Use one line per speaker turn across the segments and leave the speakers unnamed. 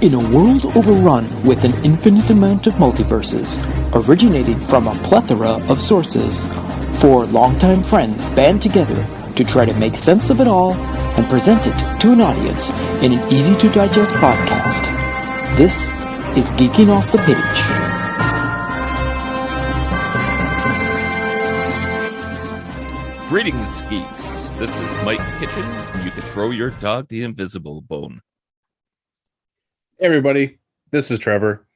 In a world overrun with an infinite amount of multiverses, originating from a plethora of sources, four longtime friends band together to try to make sense of it all and present it to an audience in an easy-to-digest podcast. This is Geeking Off the Page.
Greetings, geeks. This is Mike Kitchen. You can throw your dog the invisible bone.
Hey everybody, this is Trevor,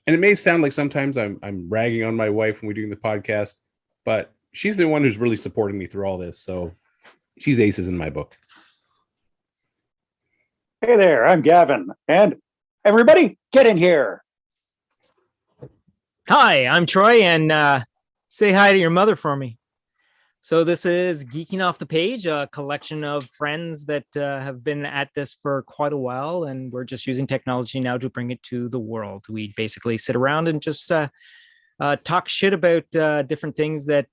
and it may sound like sometimes I'm ragging on my wife when we're doing the podcast, but she's the one who's really supporting me through all this, so she's aces in my book.
Hey there, I'm Gavin, and everybody, get in here.
Hi, I'm Troy, and say hi to your mother for me. So this is Geeking Off the Page, a collection of friends that have been at this for quite a while, and we're just using technology now to bring it to the world. We basically sit around and just talk shit about different things that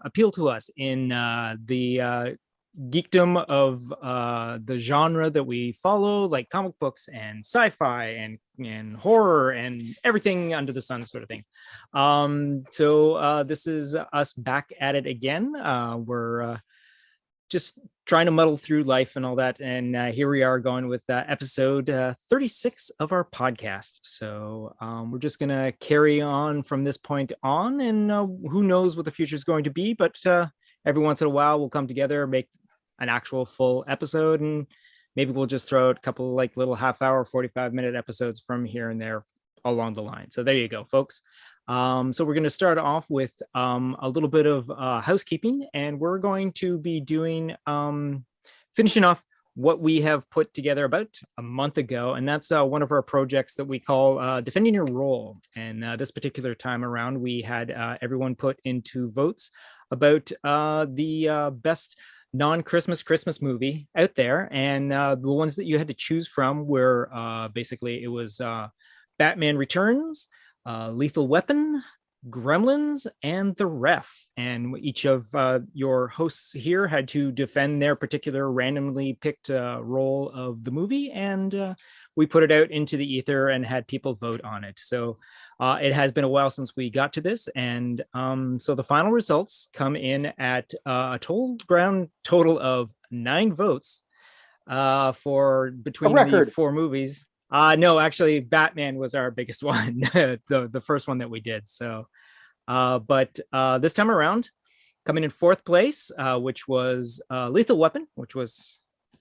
appeal to us in the geekdom of the genre that we follow, like comic books and sci-fi and horror and everything under the sun sort of thing. So this is us back at it again. We're just trying to muddle through life and all that. And here we are going with episode 36 of our podcast. So we're just going to carry on from this point on, and who knows what the future is going to be. But every once in a while, we'll come together, make an actual full episode, and maybe we'll just throw out a couple like little half-hour, 45-minute episodes from here and there along the line. So there you go, folks. So we're going to start off with a little bit of housekeeping, and we're going to be doing finishing off what we have put together about a month ago, and that's one of our projects that we call Defending Your Role. And this particular time around, we had everyone put into votes about the best non-Christmas movie out there, and the ones that you had to choose from were basically it was Batman Returns, Lethal Weapon, Gremlins, and The Ref. And each of your hosts here had to defend their particular randomly picked role of the movie, and we put it out into the ether and had people vote on it. So it has been a while since we got to this, and so the final results come in at a total of 9 votes for between the 4 movies. No, actually, Batman was our biggest one, the first one that we did. So, but this time around, coming in 4th place, which was Lethal Weapon, which was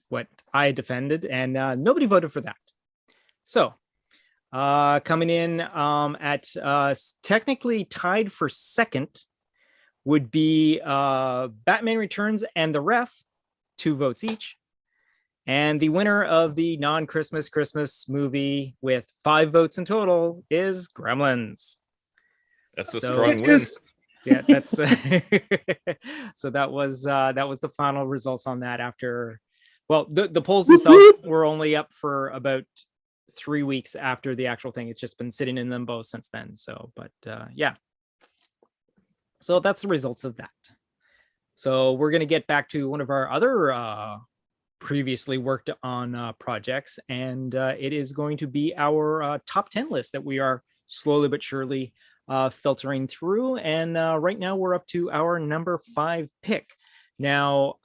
what I defended, and nobody voted for that. So, coming in at technically tied for 2nd would be Batman Returns and The Ref, 2 votes each. And the winner of the non-Christmas Christmas movie with 5 votes in total is Gremlins.
That's a strong win.
Yeah, that's so that was the final results on that. After, well, the polls themselves were only up for about 3 weeks after the actual thing. It's just been sitting in limbo since then. So, but yeah. So that's the results of that. So we're gonna get back to one of our other previously worked on projects, and it is going to be our top 10 list that we are slowly but surely filtering through, and right now we're up to our number 5 pick. Now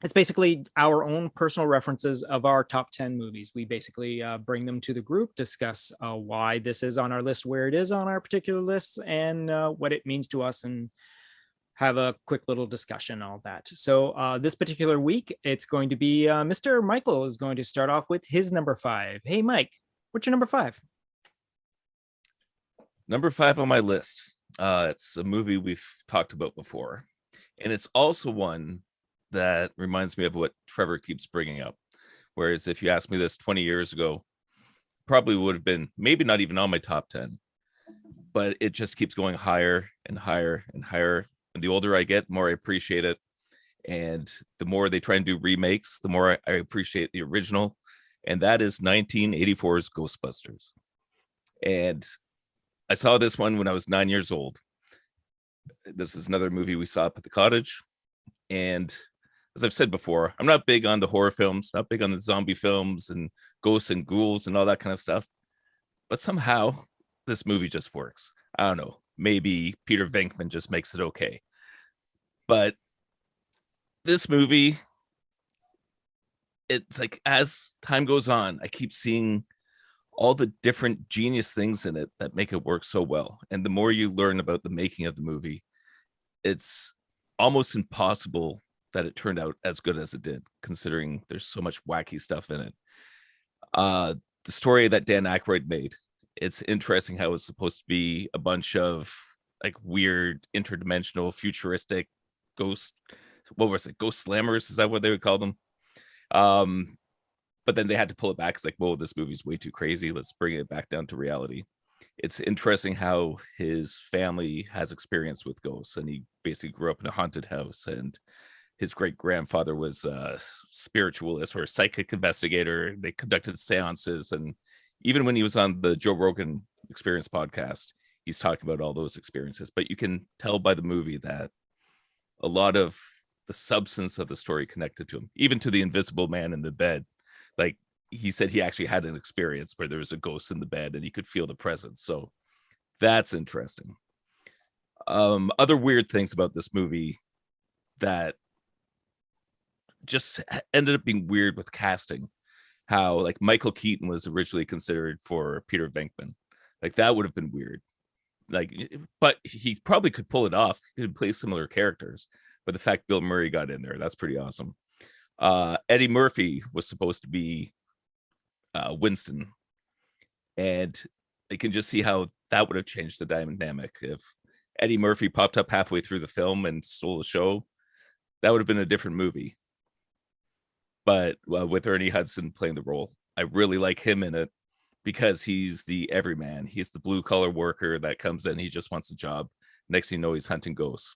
it's basically our own personal references of our top 10 movies. We basically bring them to the group, discuss why this is on our list, where it is on our particular lists, and what it means to us, and have a quick little discussion, all that. So this particular week, it's going to be Mr. Michael is going to start off with his number 5. Hey, Mike, what's your number 5?
Number 5 on my list. It's a movie we've talked about before, and it's also one that reminds me of what Trevor keeps bringing up. Whereas if you asked me this 20 years ago, probably would have been maybe not even on my top 10, but it just keeps going higher and higher and higher. And the older I get, the more I appreciate it. And the more they try and do remakes, the more I appreciate the original. And that is 1984's Ghostbusters. And I saw this one when I was 9 years old. This is another movie we saw up at the cottage. And as I've said before, I'm not big on the horror films, not big on the zombie films and ghosts and ghouls and all that kind of stuff. But somehow this movie just works. I don't know. Maybe Peter Venkman just makes it okay. But this movie, it's like as time goes on, I keep seeing all the different genius things in it that make it work so well. And the more you learn about the making of the movie, it's almost impossible that it turned out as good as it did, considering there's so much wacky stuff in it. The story that Dan Aykroyd made, it's interesting how it's supposed to be a bunch of like weird interdimensional futuristic ghost, what was it, ghost slammers, is that what they would call them? But then they had to pull it back. It's like, whoa, this movie's way too crazy, let's bring it back down to reality. It's interesting how his family has experience with ghosts, and he basically grew up in a haunted house, and his great grandfather was a spiritualist or a psychic investigator. They conducted seances, and even when he was on the Joe Rogan Experience podcast, he's talking about all those experiences. But you can tell by the movie that a lot of the substance of the story connected to him, even to the invisible man in the bed. Like he said, he actually had an experience where there was a ghost in the bed and he could feel the presence. So that's interesting. Other weird things about this movie that just ended up being weird with casting, how like Michael Keaton was originally considered for Peter Venkman. Like that would have been weird. Like, but he probably could pull it off. He could play similar characters. But the fact Bill Murray got in there, that's pretty awesome. Eddie Murphy was supposed to be Winston, and I can just see how that would have changed the dynamic. If Eddie Murphy popped up halfway through the film and stole the show, that would have been a different movie. But with Ernie Hudson playing the role, I really like him in it because he's the everyman. He's the blue collar worker that comes in, he just wants a job. Next thing you know, he's hunting ghosts.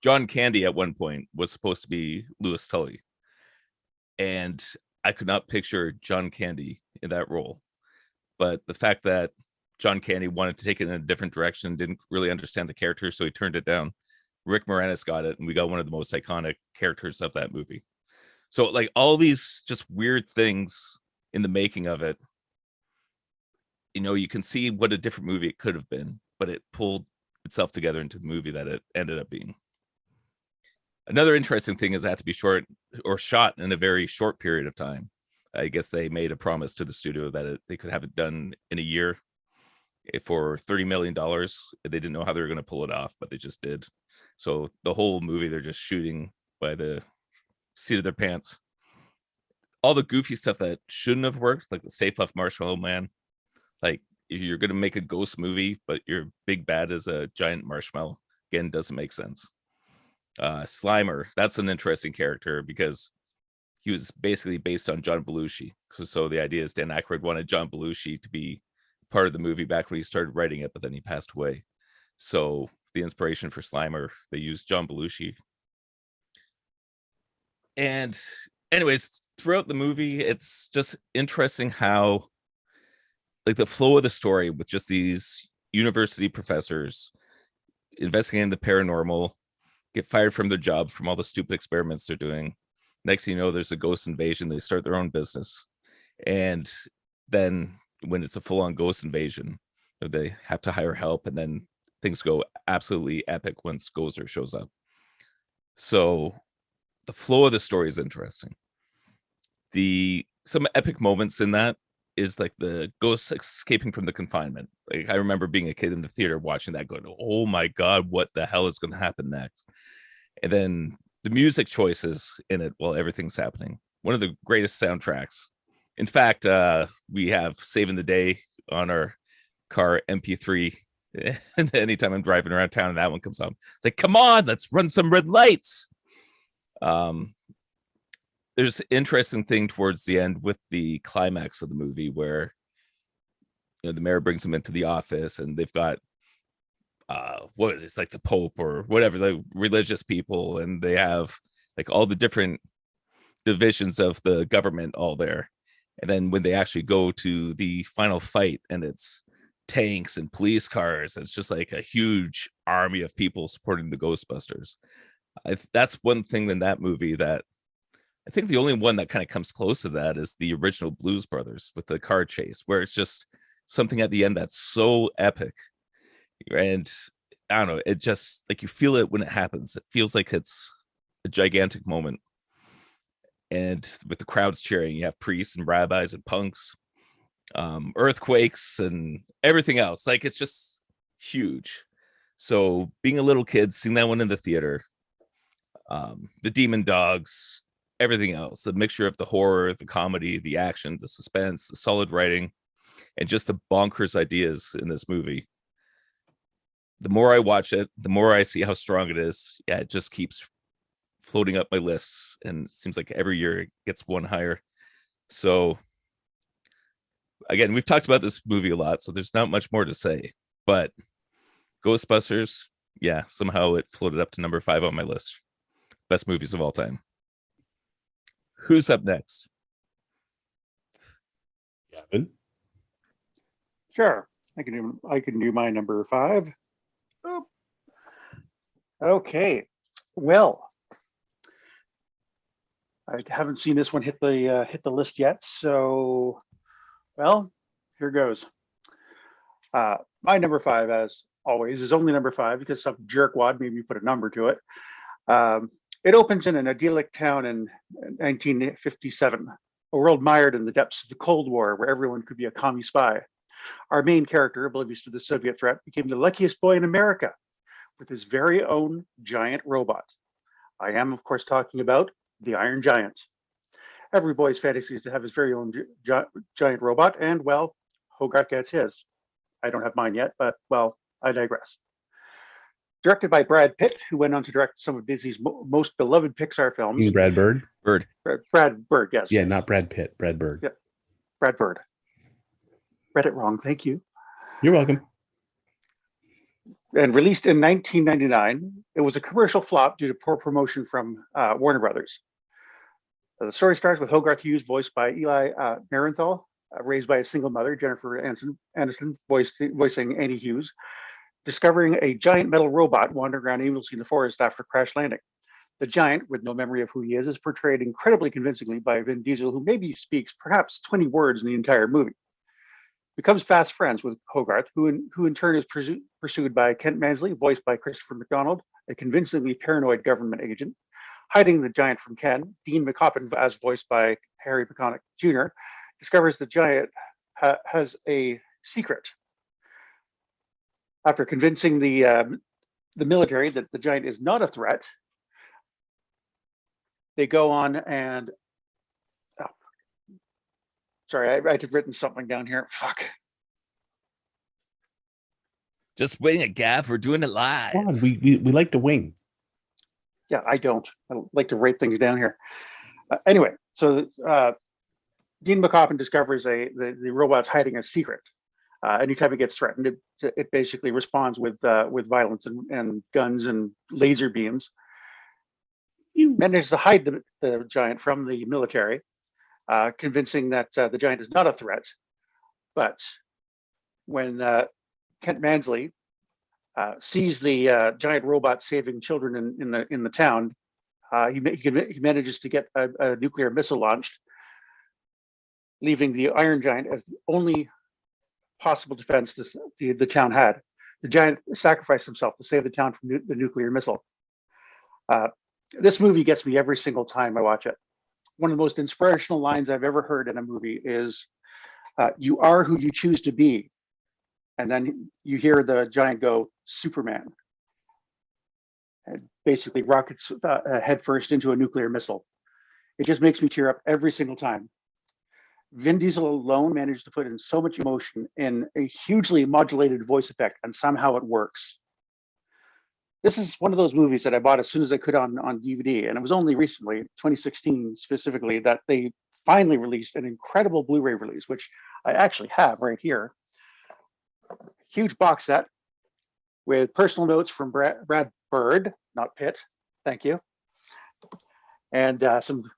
John Candy at one point was supposed to be Louis Tully, and I could not picture John Candy in that role. But the fact that John Candy wanted to take it in a different direction, didn't really understand the character, so he turned it down. Rick Moranis got it, and we got one of the most iconic characters of that movie. So like all these just weird things in the making of it, you know, you can see what a different movie it could have been, but it pulled itself together into the movie that it ended up being. Another interesting thing is it had to be short or shot in a very short period of time. I guess they made a promise to the studio that they could have it done in a year for $30 million. They didn't know how they were going to pull it off, but they just did. So the whole movie, they're just shooting by the seat of their pants. All the goofy stuff that shouldn't have worked, like the Stay Puft Marshmallow Man. Like if you're going to make a ghost movie, but your big bad is a giant marshmallow, again, doesn't make sense. Slimer, that's an interesting character because he was basically based on John Belushi. So the idea is Dan Aykroyd wanted John Belushi to be part of the movie back when he started writing it, but then he passed away. So the inspiration for Slimer, they used John Belushi. And anyways, throughout the movie, it's just interesting how like the flow of the story with just these university professors investigating the paranormal, get fired from their job from all the stupid experiments they're doing. Next thing you know, there's a ghost invasion. They start their own business. And then when it's a full-on ghost invasion, they have to hire help. And then things go absolutely epic once Gozer shows up. So the flow of the story is interesting. Some epic moments in that is like the ghosts escaping from the confinement. Like I remember being a kid in the theater watching that going, oh my God, what the hell is going to happen next? And then the music choices in it while everything's happening. One of the greatest soundtracks. In fact, we have Saving the Day on our car MP3. And anytime I'm driving around town and that one comes on, it's like, come on, let's run some red lights. There's an interesting thing towards the end with the climax of the movie where, you know, the mayor brings them into the office and they've got what is it? It's like the Pope or whatever, the religious people, and they have like all the different divisions of the government all there. And then when they actually go to the final fight and it's tanks and police cars, it's just like a huge army of people supporting the Ghostbusters. That's one thing in that movie that I think the only one that kind of comes close to that is the original Blues Brothers with the car chase, where it's just something at the end that's so epic. And I don't know, it just like you feel it when it happens. It feels like it's a gigantic moment. And with the crowds cheering, you have priests and rabbis and punks, earthquakes and everything else. Like it's just huge. So being a little kid, seeing that one in the theater, the demon dogs, everything else, the mixture of the horror, the comedy, the action, the suspense, the solid writing, and just the bonkers ideas in this movie. The more I watch it, the more I see how strong it is. Yeah, it just keeps floating up my list, and it seems like every year it gets one higher. So again, we've talked about this movie a lot, so there's not much more to say. But Ghostbusters, yeah, somehow it floated up to number 5 on my list. Best movies of all time. Who's up next?
Gavin?
Sure. I can do my number 5. Oop. Okay. Well, I haven't seen this one hit the list yet, so well, here goes. My number 5, as always, is only number 5 because some jerkwad made me put a number to it. It opens in an idyllic town in 1957, a world mired in the depths of the Cold War, where everyone could be a commie spy. Our main character, oblivious to the Soviet threat, became the luckiest boy in America with his very own giant robot. I am, of course, talking about the Iron Giant. Every boy's fantasy is to have his very own giant robot, and, well, Hogarth gets his. I don't have mine yet, but, well, I digress. Directed by Brad Pitt, who went on to direct some of Disney's most beloved Pixar films.
Brad Bird?
Brad Bird, yes.
Yeah, not Brad Pitt. Brad Bird.
Yeah, Brad Bird. Read it wrong. Thank you.
You're welcome.
And released in 1999, it was a commercial flop due to poor promotion from Warner Brothers. The story starts with Hogarth Hughes, voiced by Eli Marienthal, raised by a single mother, Jennifer Aniston, voicing Annie Hughes, discovering a giant metal robot wandering around aimlessly in the forest after crash landing. The giant, with no memory of who he is portrayed incredibly convincingly by Vin Diesel, who maybe speaks perhaps 20 words in the entire movie. Becomes fast friends with Hogarth, who in turn is pursued by Kent Mansley, voiced by Christopher McDonald, a convincingly paranoid government agent. Hiding the giant from Ken, Dean McCoppin, as voiced by Harry McConaughey Jr., discovers the giant has a secret. After convincing the military that the giant is not a threat, they go on and sorry, I had written something down here. Fuck.
Just wing it, Gav. We're doing it live.
Come on, we like to wing.
Yeah, I don't. I like to write things down here. Anyway, so Dean McCoppin discovers the robot's hiding a secret. Anytime it gets threatened, it basically responds with violence and guns and laser beams. You manage to hide the giant from the military, convincing that the giant is not a threat. But when Kent Mansley sees the giant robot saving children in the town, he manages to get a nuclear missile launched, leaving the Iron Giant as the only possible defense the town had. The giant sacrificed himself to save the town from the nuclear missile. This movie gets me every single time I watch it. One of the most inspirational lines I've ever heard in a movie is, "You are who you choose to be." And then you hear the giant go, "Superman." And basically rockets headfirst into a nuclear missile. It just makes me tear up every single time. Vin Diesel alone managed to put in so much emotion in a hugely modulated voice effect, and somehow it works. This is one of those movies that I bought as soon as I could on DVD, and it was only recently, 2016 specifically, that they finally released an incredible Blu-ray release, which I actually have right here. Huge box set with personal notes from Brad Bird, not Pitt, thank you, and some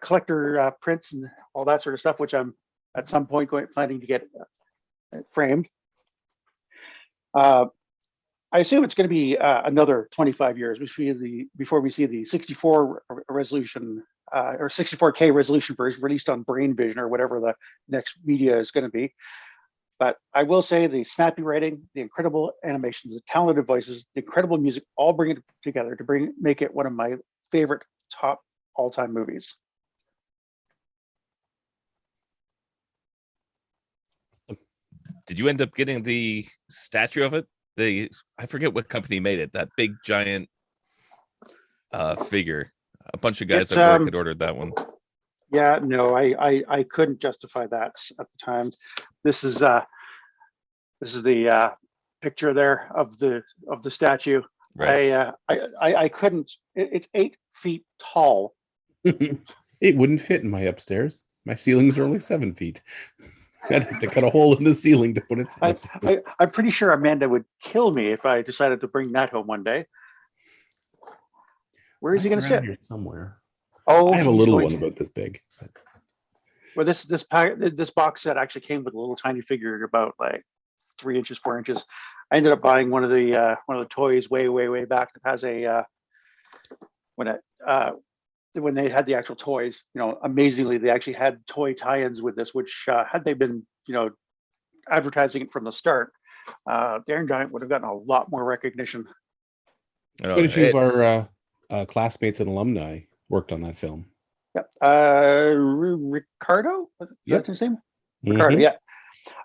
collector prints and all that sort of stuff, which I'm at some point planning to get framed. I assume it's going to be another 25 years before we see the 64 resolution or 64K resolution version released on Brain Vision or whatever the next media is going to be. But I will say the snappy writing, the incredible animations, the talented voices, the incredible music, all bring it together to make it one of my favorite top all-time movies.
Did you end up getting the statue of it? I forget what company made it. That big giant figure. A bunch of guys at work had ordered that one.
Yeah, no, I couldn't justify that at the time. This is the picture there of the statue.
Right.
I couldn't. It's 8 feet tall.
It wouldn't fit in my upstairs. My ceilings are only 7 feet. I'd have to cut a hole in the ceiling to put it.
I'm pretty sure Amanda would kill me if I decided to bring that home one day. Where is he going to sit?
Here somewhere.
Oh,
I have a little one about this big.
Well, this box set actually came with a little tiny figure about like 3 inches, 4 inches. I ended up buying one of the toys way back that has a when they had the actual toys, amazingly, they actually had toy tie-ins with this, which had they been, advertising it from the start, the Iron Giant would have gotten a lot more recognition.
Quite a few of our classmates and alumni worked on that film.
Yep. Ricardo? Is that his name?
Mm-hmm.
Ricardo, yeah.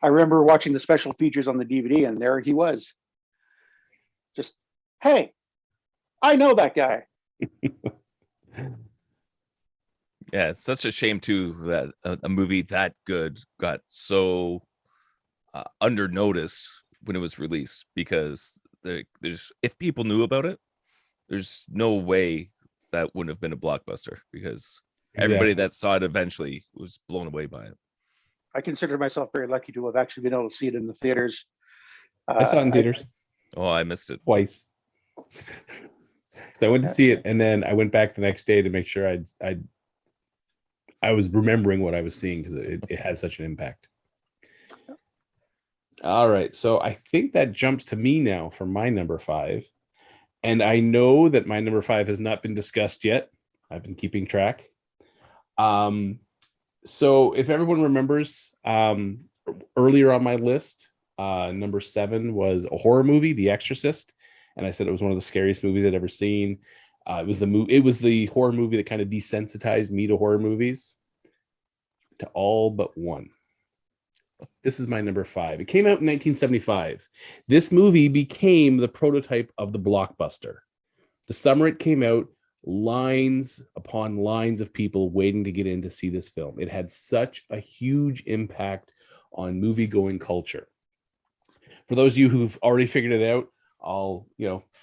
I remember watching the special features on the DVD, and there he was. Just, hey, I know that guy.
Yeah, it's such a shame too that a movie that good got so under notice when it was released, because there's if people knew about it, there's no way that wouldn't have been a blockbuster, because everybody that saw it eventually was blown away by it.
I consider myself very lucky to have actually been able to see it in the theaters.
I saw it in theaters.
I missed it
twice. So I went to see it, and then I went back the next day to make sure I was remembering what I was seeing, because it had such an impact. All right, so I think that jumps to me now for my number 5. And I know that my number 5 has not been discussed yet. I've been keeping track. So if everyone remembers, earlier on my list, number 7 was a horror movie, The Exorcist. And I said it was one of the scariest movies I'd ever seen. It was the horror movie that kind of desensitized me to horror movies, to all but one. This is my number 5. It came out in 1975. This movie became the prototype of the blockbuster. The summer it came out, lines upon lines of people waiting to get in to see this film. It had such a huge impact on movie-going culture. For those of you who've already figured it out, I'll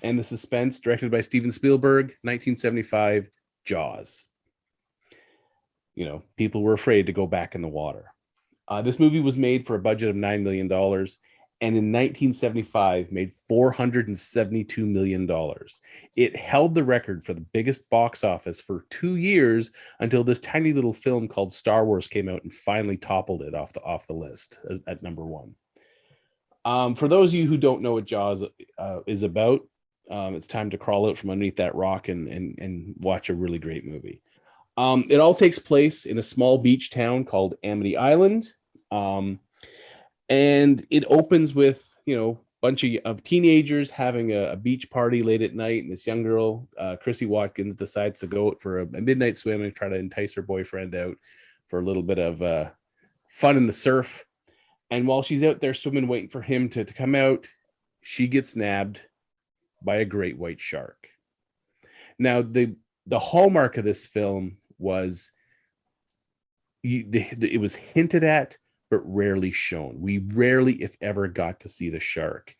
end the suspense. Directed by Steven Spielberg, 1975, Jaws. People were afraid to go back in the water. This movie was made for a budget of $9 million, and in 1975 made $472 million. It held the record for the biggest box office for 2 years, until this tiny little film called Star Wars came out and finally toppled it off the list at number 1. For those of you who don't know what Jaws is about, it's time to crawl out from underneath that rock and watch a really great movie. It all takes place in a small beach town called Amity Island. And it opens with, bunch of teenagers having a beach party late at night. And this young girl, Chrissy Watkins, decides to go out for a midnight swim and try to entice her boyfriend out for a little bit of fun in the surf. And while she's out there swimming, waiting for him to come out, she gets nabbed by a great white shark. Now, the hallmark of this film was it was hinted at, but rarely shown. We rarely, if ever, got to see the shark.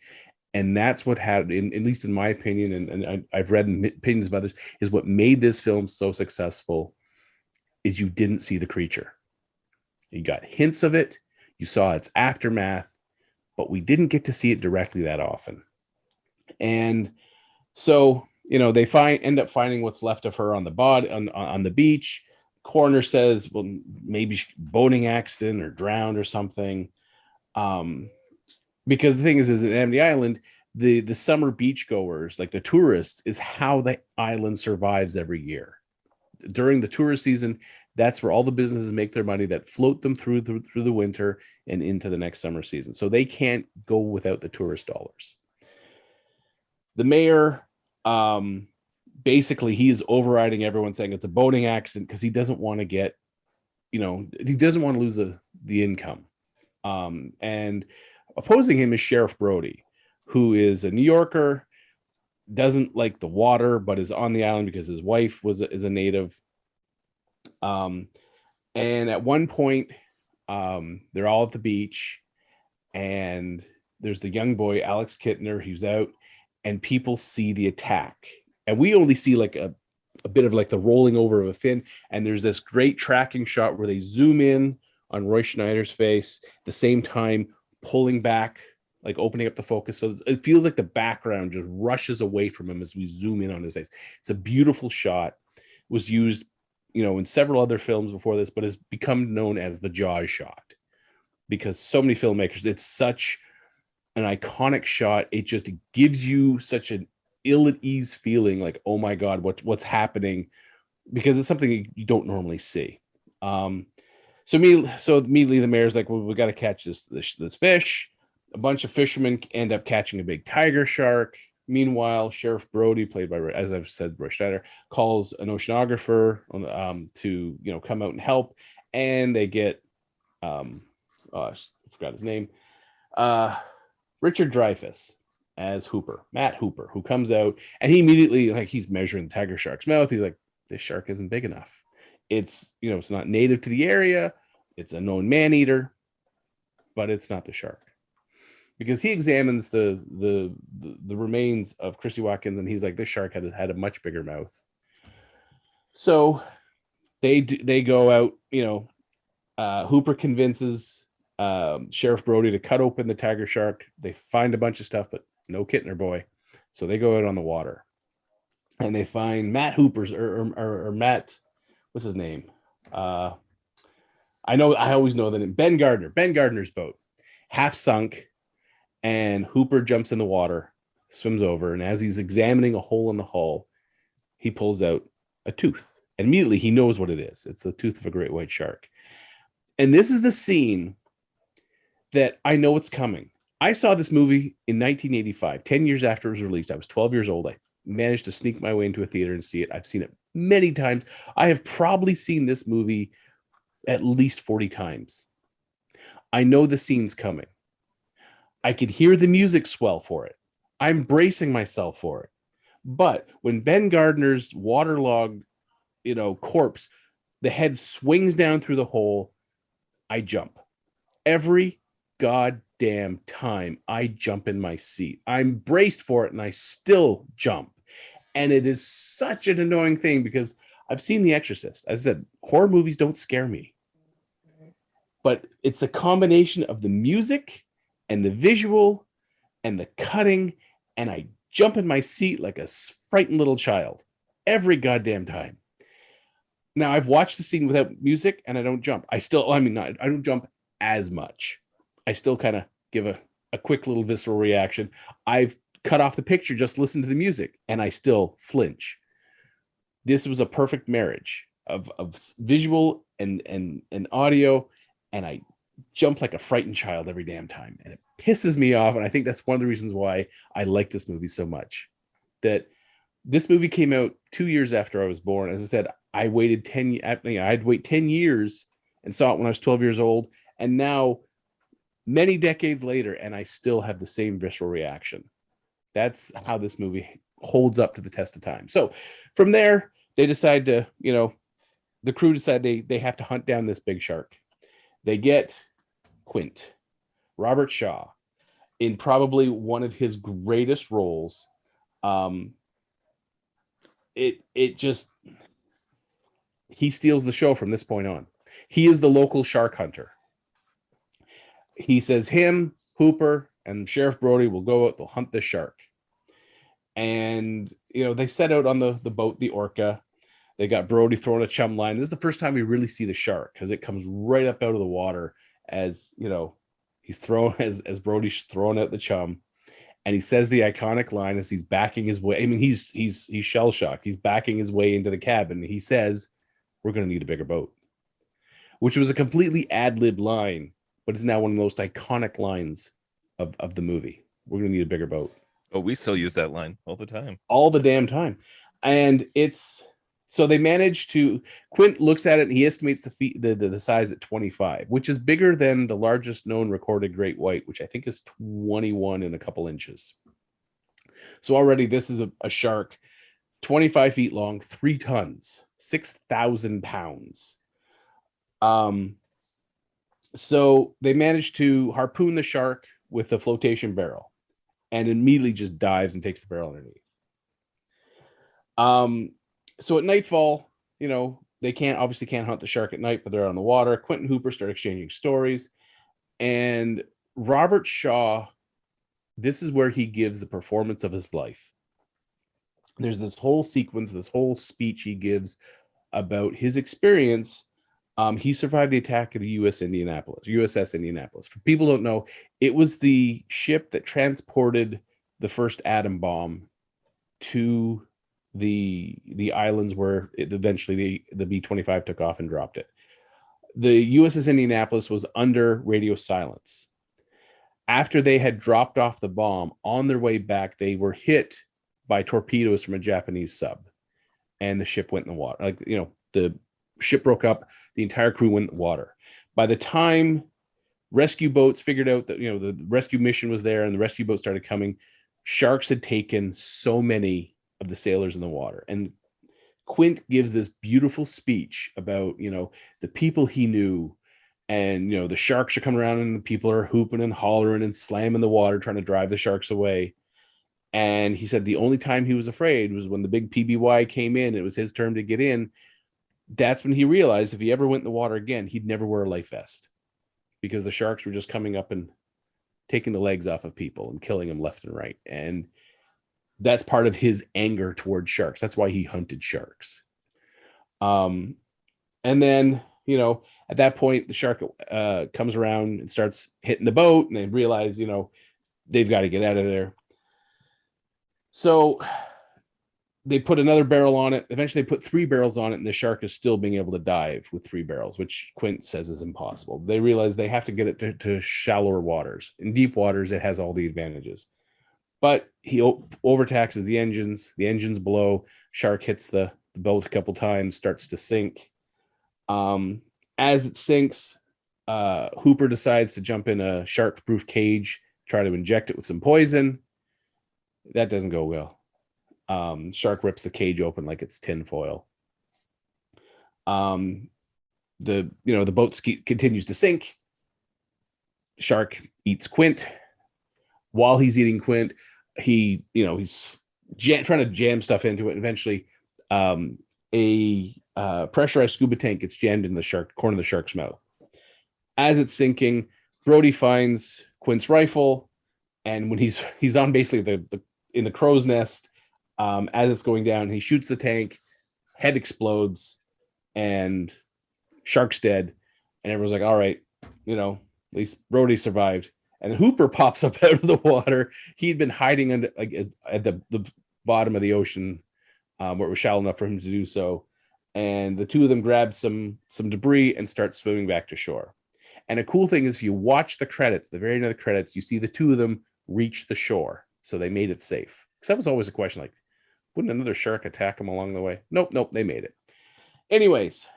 And that's what had, at least in my opinion, and I've read opinions of others, is what made this film so successful, is you didn't see the creature. You got hints of it, you saw its aftermath, but we didn't get to see it directly that often. And so, they end up finding what's left of her on the beach. Coroner says, well, maybe boating accident or drowned or something. Because the thing is in Amity Island, the summer beachgoers, like the tourists, is how the island survives every year. During the tourist season, that's where all the businesses make their money that float them through the winter and into the next summer season. So they can't go without the tourist dollars. The mayor, basically, he is overriding everyone, saying it's a boating accident because he doesn't want to get, he doesn't want to lose the income. And opposing him is Sheriff Brody, who is a New Yorker, doesn't like the water, but is on the island because his wife is a native. And at one point, they're all at the beach, and there's the young boy, Alex Kittner, who's out, and people see the attack. And we only see like a bit of like the rolling over of a fin. And there's this great tracking shot where they zoom in on Roy Schneider's face, at the same time pulling back, like opening up the focus. So it feels like the background just rushes away from him as we zoom in on his face. It's a beautiful shot. It was used, in several other films before this, but has become known as the Jaws shot because so many filmmakers, it's such an iconic shot. It just gives you such an ill at ease feeling, like, oh my God, what's happening? Because it's something you don't normally see. So immediately the mayor's like, well, we got to catch this fish. A bunch of fishermen end up catching a big tiger shark. Meanwhile, Sheriff Brody, played by, as I've said, Roy Schneider, calls an oceanographer to come out and help, and they get I forgot his name, Richard Dreyfuss as Hooper, Matt Hooper, who comes out, and he immediately, like, he's measuring the tiger shark's mouth. He's like, this shark isn't big enough. It's it's not native to the area. It's a known man eater, but it's not the shark. Because he examines the remains of Chrissy Watkins, and he's like, this shark had a much bigger mouth. So they go out. Hooper convinces Sheriff Brody to cut open the tiger shark. They find a bunch of stuff, but no Kittner boy. So they go out on the water, and they find Matt Hooper's or Matt, what's his name? I always know the name. Ben Gardner's boat, half sunk. And Hooper jumps in the water, swims over, and as he's examining a hole in the hull, he pulls out a tooth. And immediately he knows what it is. It's the tooth of a great white shark. And this is the scene that I know it's coming. I saw this movie in 1985, 10 years after it was released. I was 12 years old. I managed to sneak my way into a theater and see it. I've seen it many times. I have probably seen this movie at least 40 times. I know the scene's coming. I could hear the music swell for it. I'm bracing myself for it. But when Ben Gardner's waterlogged, corpse, the head swings down through the hole, I jump. Every goddamn time I jump in my seat. I'm braced for it and I still jump. And it is such an annoying thing because I've seen The Exorcist. As I said, horror movies don't scare me. But it's the combination of the music and the visual and the cutting, and I jump in my seat like a frightened little child every goddamn time. Now, I've watched the scene without music, and I don't jump. I don't jump as much. I still kind of give a quick little visceral reaction. I've cut off the picture, just listen to the music, and I still flinch. This was a perfect marriage of visual and audio, and I jump like a frightened child every damn time, and it pisses me off. And I think that's one of the reasons why I like this movie so much. That this movie came out 2 years after I was born. As I said, I waited 10. I'd wait 10 years and saw it when I was 12 years old, and now many decades later, and I still have the same visceral reaction. That's how this movie holds up to the test of time. So from there, they decide to, the crew decide they have to hunt down this big shark. They get Quint, Robert Shaw, in probably one of his greatest roles. He steals the show from this point on. He is the local shark hunter. He says him, Hooper, and Sheriff Brody will go out, they'll hunt the shark. And, they set out on the boat, the Orca. They got Brody throwing a chum line. This is the first time we really see the shark because it comes right up out of the water as, he's throwing, as Brody's throwing out the chum. And he says the iconic line as he's backing his way. I mean, he's shell shocked. He's backing his way into the cabin. He says, "We're going to need a bigger boat," which was a completely ad-lib line, but it's now one of the most iconic lines of the movie. We're going to need a bigger boat.
Oh, we still use that line all the time.
All the damn time. And it's so they managed to, Quint looks at it and he estimates the size at 25, which is bigger than the largest known recorded great white, which I think is 21 and a couple inches. So already this is a shark 25 feet long, 3 tons, 6,000 pounds. So they managed to harpoon the shark with a flotation barrel and immediately just dives and takes the barrel underneath. So at nightfall, they obviously can't hunt the shark at night, but they're on the water. Quint and Hooper start exchanging stories. And Robert Shaw, this is where he gives the performance of his life. There's this whole sequence, this whole speech he gives about his experience. He survived the attack of the USS Indianapolis. For people who don't know, it was the ship that transported the first atom bomb to the islands where eventually the B-25 took off and dropped it. The USS Indianapolis was under radio silence. After they had dropped off the bomb, on their way back, they were hit by torpedoes from a Japanese sub, and the ship went in the water. The ship broke up, the entire crew went in the water. By the time rescue boats figured out that the rescue mission was there and the rescue boats started coming, sharks had taken so many of the sailors in the water. And Quint gives this beautiful speech about the people he knew, and the sharks are coming around and the people are hooping and hollering and slamming the water trying to drive the sharks away. And he said the only time he was afraid was when the big PBY came in. It was his turn to get in. That's when he realized if he ever went in the water again, he'd never wear a life vest, because the sharks were just coming up and taking the legs off of people and killing them left and right. And that's part of his anger towards sharks. That's why he hunted sharks. And then, at that point, the shark comes around and starts hitting the boat, and they realize, they've got to get out of there. So they put another barrel on it. Eventually, they put 3 barrels on it, and the shark is still being able to dive with 3 barrels, which Quint says is impossible. They realize they have to get it to shallower waters. In deep waters, it has all the advantages. But he overtaxes the engines. The engines blow. Shark hits the boat a couple times, starts to sink. As it sinks, Hooper decides to jump in a shark-proof cage, try to inject it with some poison. That doesn't go well. Shark rips the cage open like it's tinfoil. The boat continues to sink. Shark eats Quint. While he's eating Quint, he's trying to jam stuff into it. Eventually, a pressurized scuba tank gets jammed in the corner of the shark's mouth. As it's sinking, Brody finds Quint's rifle, and when he's on basically in the crow's nest, as it's going down, he shoots the tank, head explodes, and shark's dead. And everyone's like, all right, at least Brody survived. And Hooper pops up out of the water. He'd been hiding under at the bottom of the ocean, where it was shallow enough for him to do so. And the two of them grab some debris and start swimming back to shore. And a cool thing is, if you watch the credits, the very end of the credits, you see the two of them reach the shore. So they made it safe. Because that was always a question, like, wouldn't another shark attack them along the way? Nope, they made it. Anyways,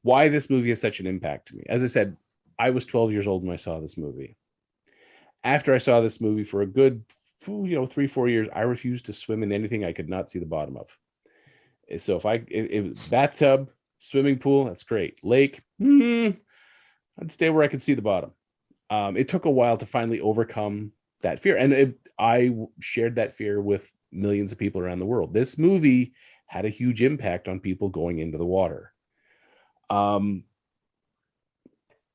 why this movie has such an impact to me. As I said, I was 12 years old when I saw this movie. After I saw this movie for a good 3-4 years, I refused to swim in anything I could not see the bottom of. So if it was bathtub, swimming pool, that's great. Lake, I'd stay where I could see the bottom. It took a while to finally overcome that fear. And I shared that fear with millions of people around the world. This movie had a huge impact on people going into the water.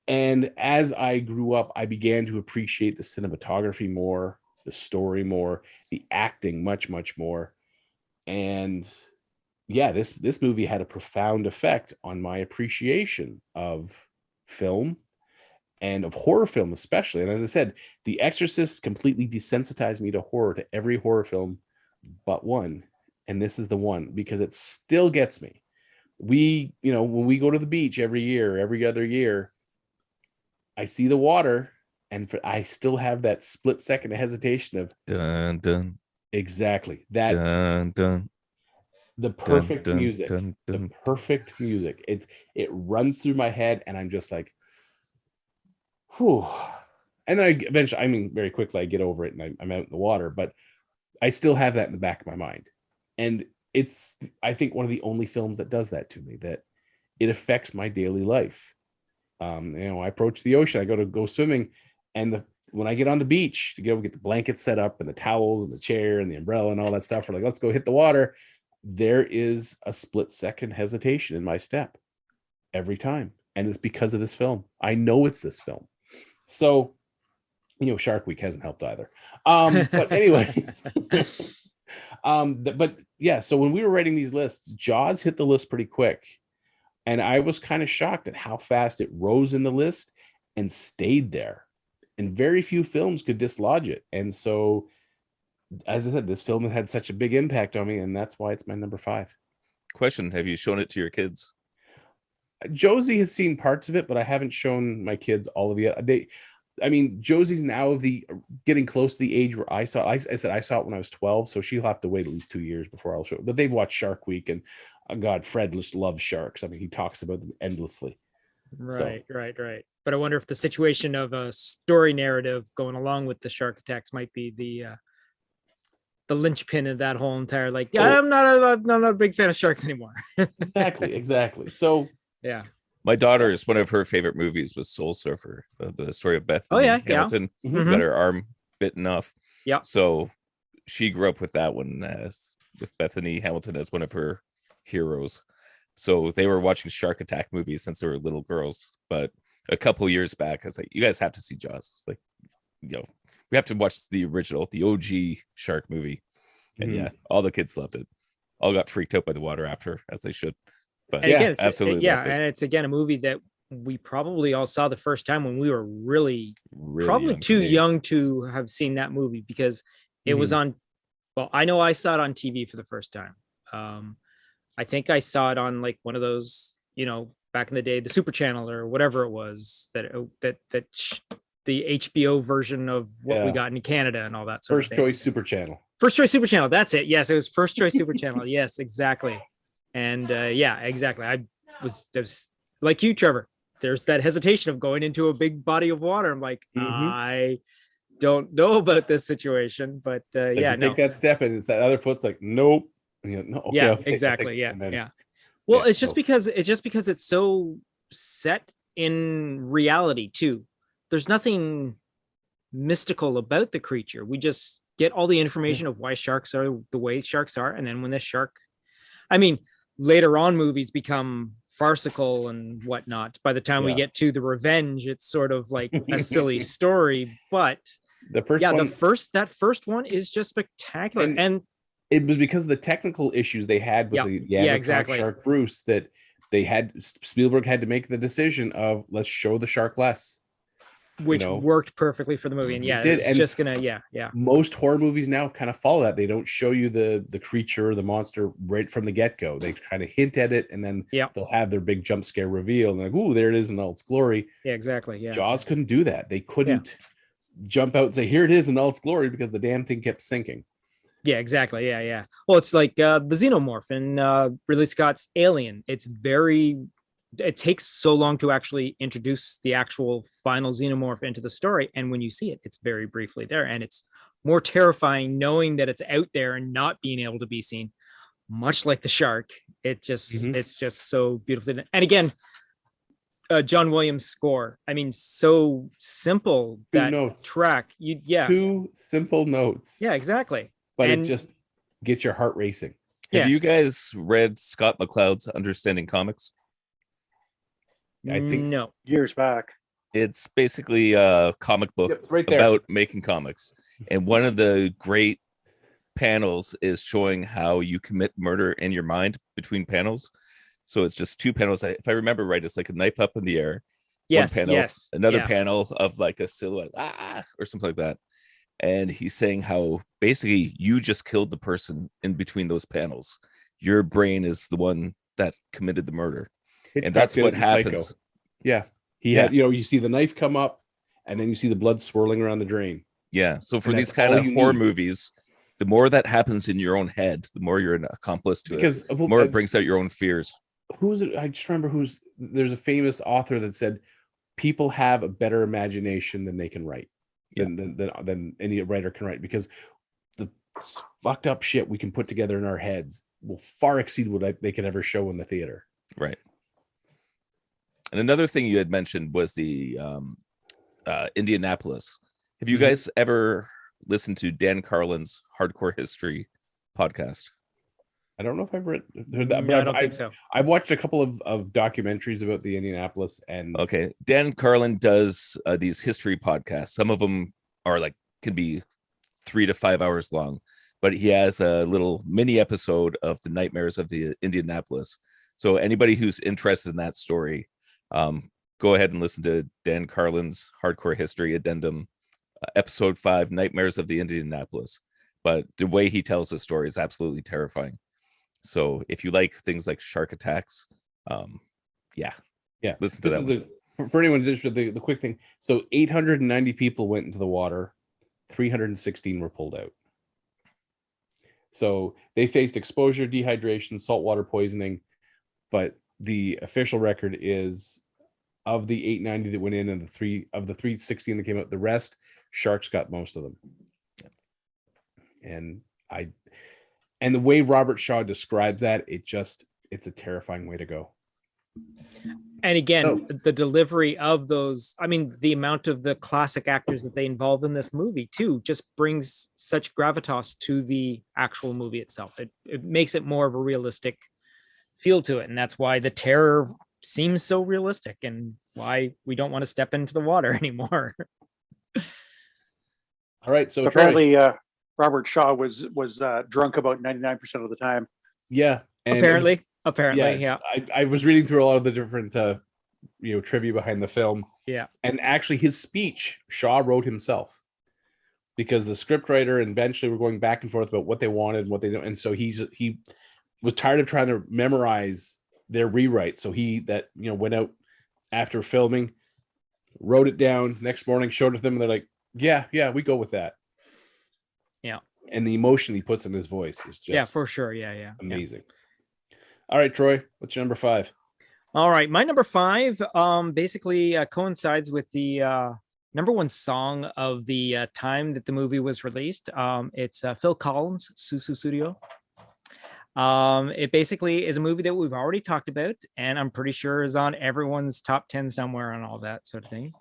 And as I grew up, I began to appreciate the cinematography more, the story more, the acting much, much more. And yeah, this movie had a profound effect on my appreciation of film and of horror film especially. And as I said, The Exorcist completely desensitized me to horror, to every horror film but one. And this is the one, because it still gets me. We, when we go to the beach every year, every other year, I see the water, and I still have that split second of hesitation of
dun dun.
Exactly that.
Dun dun.
The perfect
dun,
music.
dun, dun.
The perfect music. It runs through my head, and I'm just like, whew. And then I eventually, very quickly, I get over it, and I'm out in the water. But I still have that in the back of my mind, and it's, I think, one of the only films that does that to me. That it affects my daily life. I approach the ocean. I go swimming, and when I get on the beach to go get the blankets set up and the towels and the chair and the umbrella and all that stuff, we're like, let's go hit the water. There is a split second hesitation in my step every time. And it's because of this film. I know it's this film. So, Shark Week hasn't helped either. But anyway, but yeah, so when we were writing these lists, Jaws hit the list pretty quick. And I was kind of shocked at how fast it rose in the list and stayed there. And very few films could dislodge it. And so, as I said, this film had such a big impact on me, and that's why it's my number 5.
Question: have you shown it to your kids?
Josie has seen parts of it, but I haven't shown my kids all of it. Josie's now getting close to the age where I saw it. I said I saw it when I was 12, so she'll have to wait at least 2 years before I'll show it. But they've watched Shark Week, and God, Fred just loves sharks. He talks about them endlessly.
Right. But I wonder if the situation of a story narrative going along with the shark attacks might be the linchpin of that whole entire, I'm not a big fan of sharks anymore.
Exactly. So
yeah.
My daughter's one of her favorite movies was Soul Surfer, the story of Bethany Hamilton,
Mm-hmm.
who got her arm bitten off.
Yeah.
So she grew up with that one with Bethany Hamilton as one of her heroes. So they were watching shark attack movies since they were little girls. But a couple years back, I was like, you guys have to see Jaws. We have to watch the original, the OG shark movie. And
Mm-hmm.
yeah, all the kids loved it. All got freaked out by the water after, as they should. But
And again,
absolutely.
and it's again a movie that we probably all saw the first time when we were really probably too young to have seen that movie, because it was on. Well, I know I saw it on TV for the first time. I think I saw it on one of those, back in the day, the Super Channel or whatever it was, that the HBO version of what we got in Canada and all that sort of thing.
First Choice Super Channel.
First Choice Super Channel. That's it. Yes, it was First Choice Super Channel. Yes, exactly. And exactly. I was like you, Trevor. There's that hesitation of going into a big body of water. I'm like, I don't know about this situation, but
take that step, and it's that other foot's like, nope.
Exactly. Yeah. Well, it's just because it's so set in reality too. There's nothing mystical about the creature. We just get all the information of why sharks are the way sharks are, and then when the shark, later on movies become farcical and whatnot. By the time we get to the revenge, it's sort of like a silly story. But that first one is just spectacular, and
it was because of the technical issues they had with the shark Bruce that Spielberg had to make the decision of, let's show the shark less,
which worked perfectly for the movie. And it's just gonna
most horror movies now kind of follow that. They don't show you the creature or the monster right from the get-go. They kind of hint at it, and then they'll have their big jump scare reveal, and like, ooh, there it is in all its glory. Jaws couldn't do that. They couldn't jump out and say, here it is in all its glory, because the damn thing kept sinking.
Yeah, exactly. Yeah. Well, it's like the xenomorph in Ridley Scott's Alien. It takes so long to actually introduce the actual final xenomorph into the story. And when you see it, it's very briefly there. And it's more terrifying knowing that it's out there and not being able to be seen, much like the shark. It's just so beautiful. And again, John Williams' score. So simple, that track.
Two simple notes.
Yeah, exactly.
But it just gets your heart racing.
Have you guys read Scott McCloud's Understanding Comics?
I think
no.
Years back.
It's basically a comic book about making comics. And one of the great panels is showing how you commit murder in your mind between panels. So it's just two panels. If I remember right, it's like a knife up in the air.
Yes,
panel,
yes,
another
yeah.
panel of like a silhouette, or something like that. And he's saying how basically you just killed the person in between those panels. Your brain is the one that committed the murder. And that's what happens.
Psycho. Yeah. He
Yeah.
had, you see the knife come up and then you see the blood swirling around the drain.
Yeah. So for
And
these
that's
kind
all
of
you
horror
need.
movies, the more that happens in your own head, the more you're an accomplice to
Because
it, the more it brings out your own fears.
who's it? I just remember there's a famous author that said people have a better imagination than they can write, than any writer can write, because the fucked up shit we can put together in our heads will far exceed what they could ever show in the theater.
Right. And another thing you had mentioned was the Indianapolis. Have you guys ever listened to Dan Carlin's Hardcore History podcast?
I don't know if I've heard that, but
I don't think so.
I've watched a couple of documentaries about the Indianapolis, and
okay, Dan Carlin does these history podcasts. Some of them are can be 3 to 5 hours long, but he has a little mini episode of the Nightmares of the Indianapolis. So anybody who's interested in that story, go ahead and listen to Dan Carlin's Hardcore History Addendum, episode 5, Nightmares of the Indianapolis. But the way he tells the story is absolutely terrifying. So if you like things like shark attacks, listen to that one.
For anyone, just the quick thing. So 890 people went into the water, 316 were pulled out. So they faced exposure, dehydration, saltwater poisoning, but the official record is of the 890 that went in and the 316 that came out, the rest, sharks got most of them. And the way Robert Shaw describes that, it's a terrifying way to go.
And again, the delivery of those, I mean, the amount of the classic actors that they involve in this movie too, just brings such gravitas to the actual movie itself. It makes it more of a realistic feel to it. And that's why the terror seems so realistic and why we don't want to step into the water anymore.
All right. So
apparently, Robert Shaw was drunk about 99% of the time.
Yeah. And
apparently,
yeah. I was reading through a lot of the different trivia behind the film.
Yeah.
And actually his speech, Shaw wrote himself, because the scriptwriter and Benchley were going back and forth about what they wanted and what they don't. And so he was tired of trying to memorize their rewrite. So he went out after filming, wrote it down, next morning showed it to them, and they're like, yeah, we go with that.
Yeah.
And the emotion he puts in his voice is just
for sure. Yeah.
amazing. All right, Troy, what's your number 5?
All right, my number 5 basically coincides with the number 1 song of the time that the movie was released. It's Phil Collins' Sususudio. It basically is a movie that we've already talked about, and I'm pretty sure is on everyone's top 10 somewhere and all that sort of thing.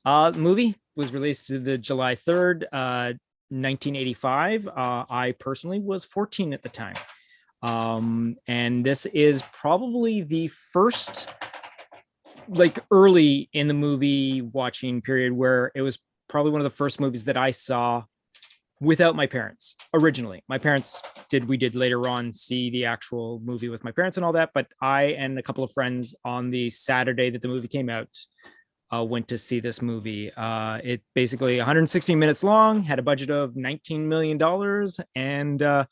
The movie was released the July 3rd, 1985. I personally was 14 at the time. And this is probably the first early in the movie watching period where it was probably one of the first movies that I saw without my parents. Originally, my parents we did later on see the actual movie with my parents and all that, but I and a couple of friends on the Saturday that the movie came out went to see this movie. It basically 116 minutes long, had a budget of $19 million, and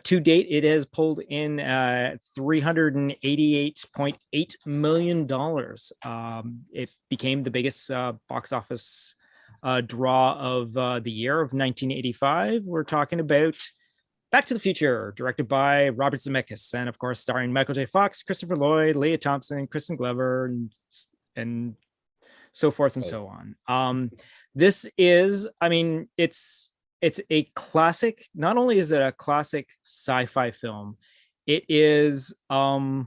to date, it has pulled in $388.8 million. It became the biggest box office draw of the year of 1985. We're talking about Back to the Future, directed by Robert Zemeckis, and of course starring Michael J. Fox, Christopher Lloyd, Leah Thompson, Kristen Glover, and so forth and so on. This is, it's a classic. Not only is it a classic sci-fi film, it is the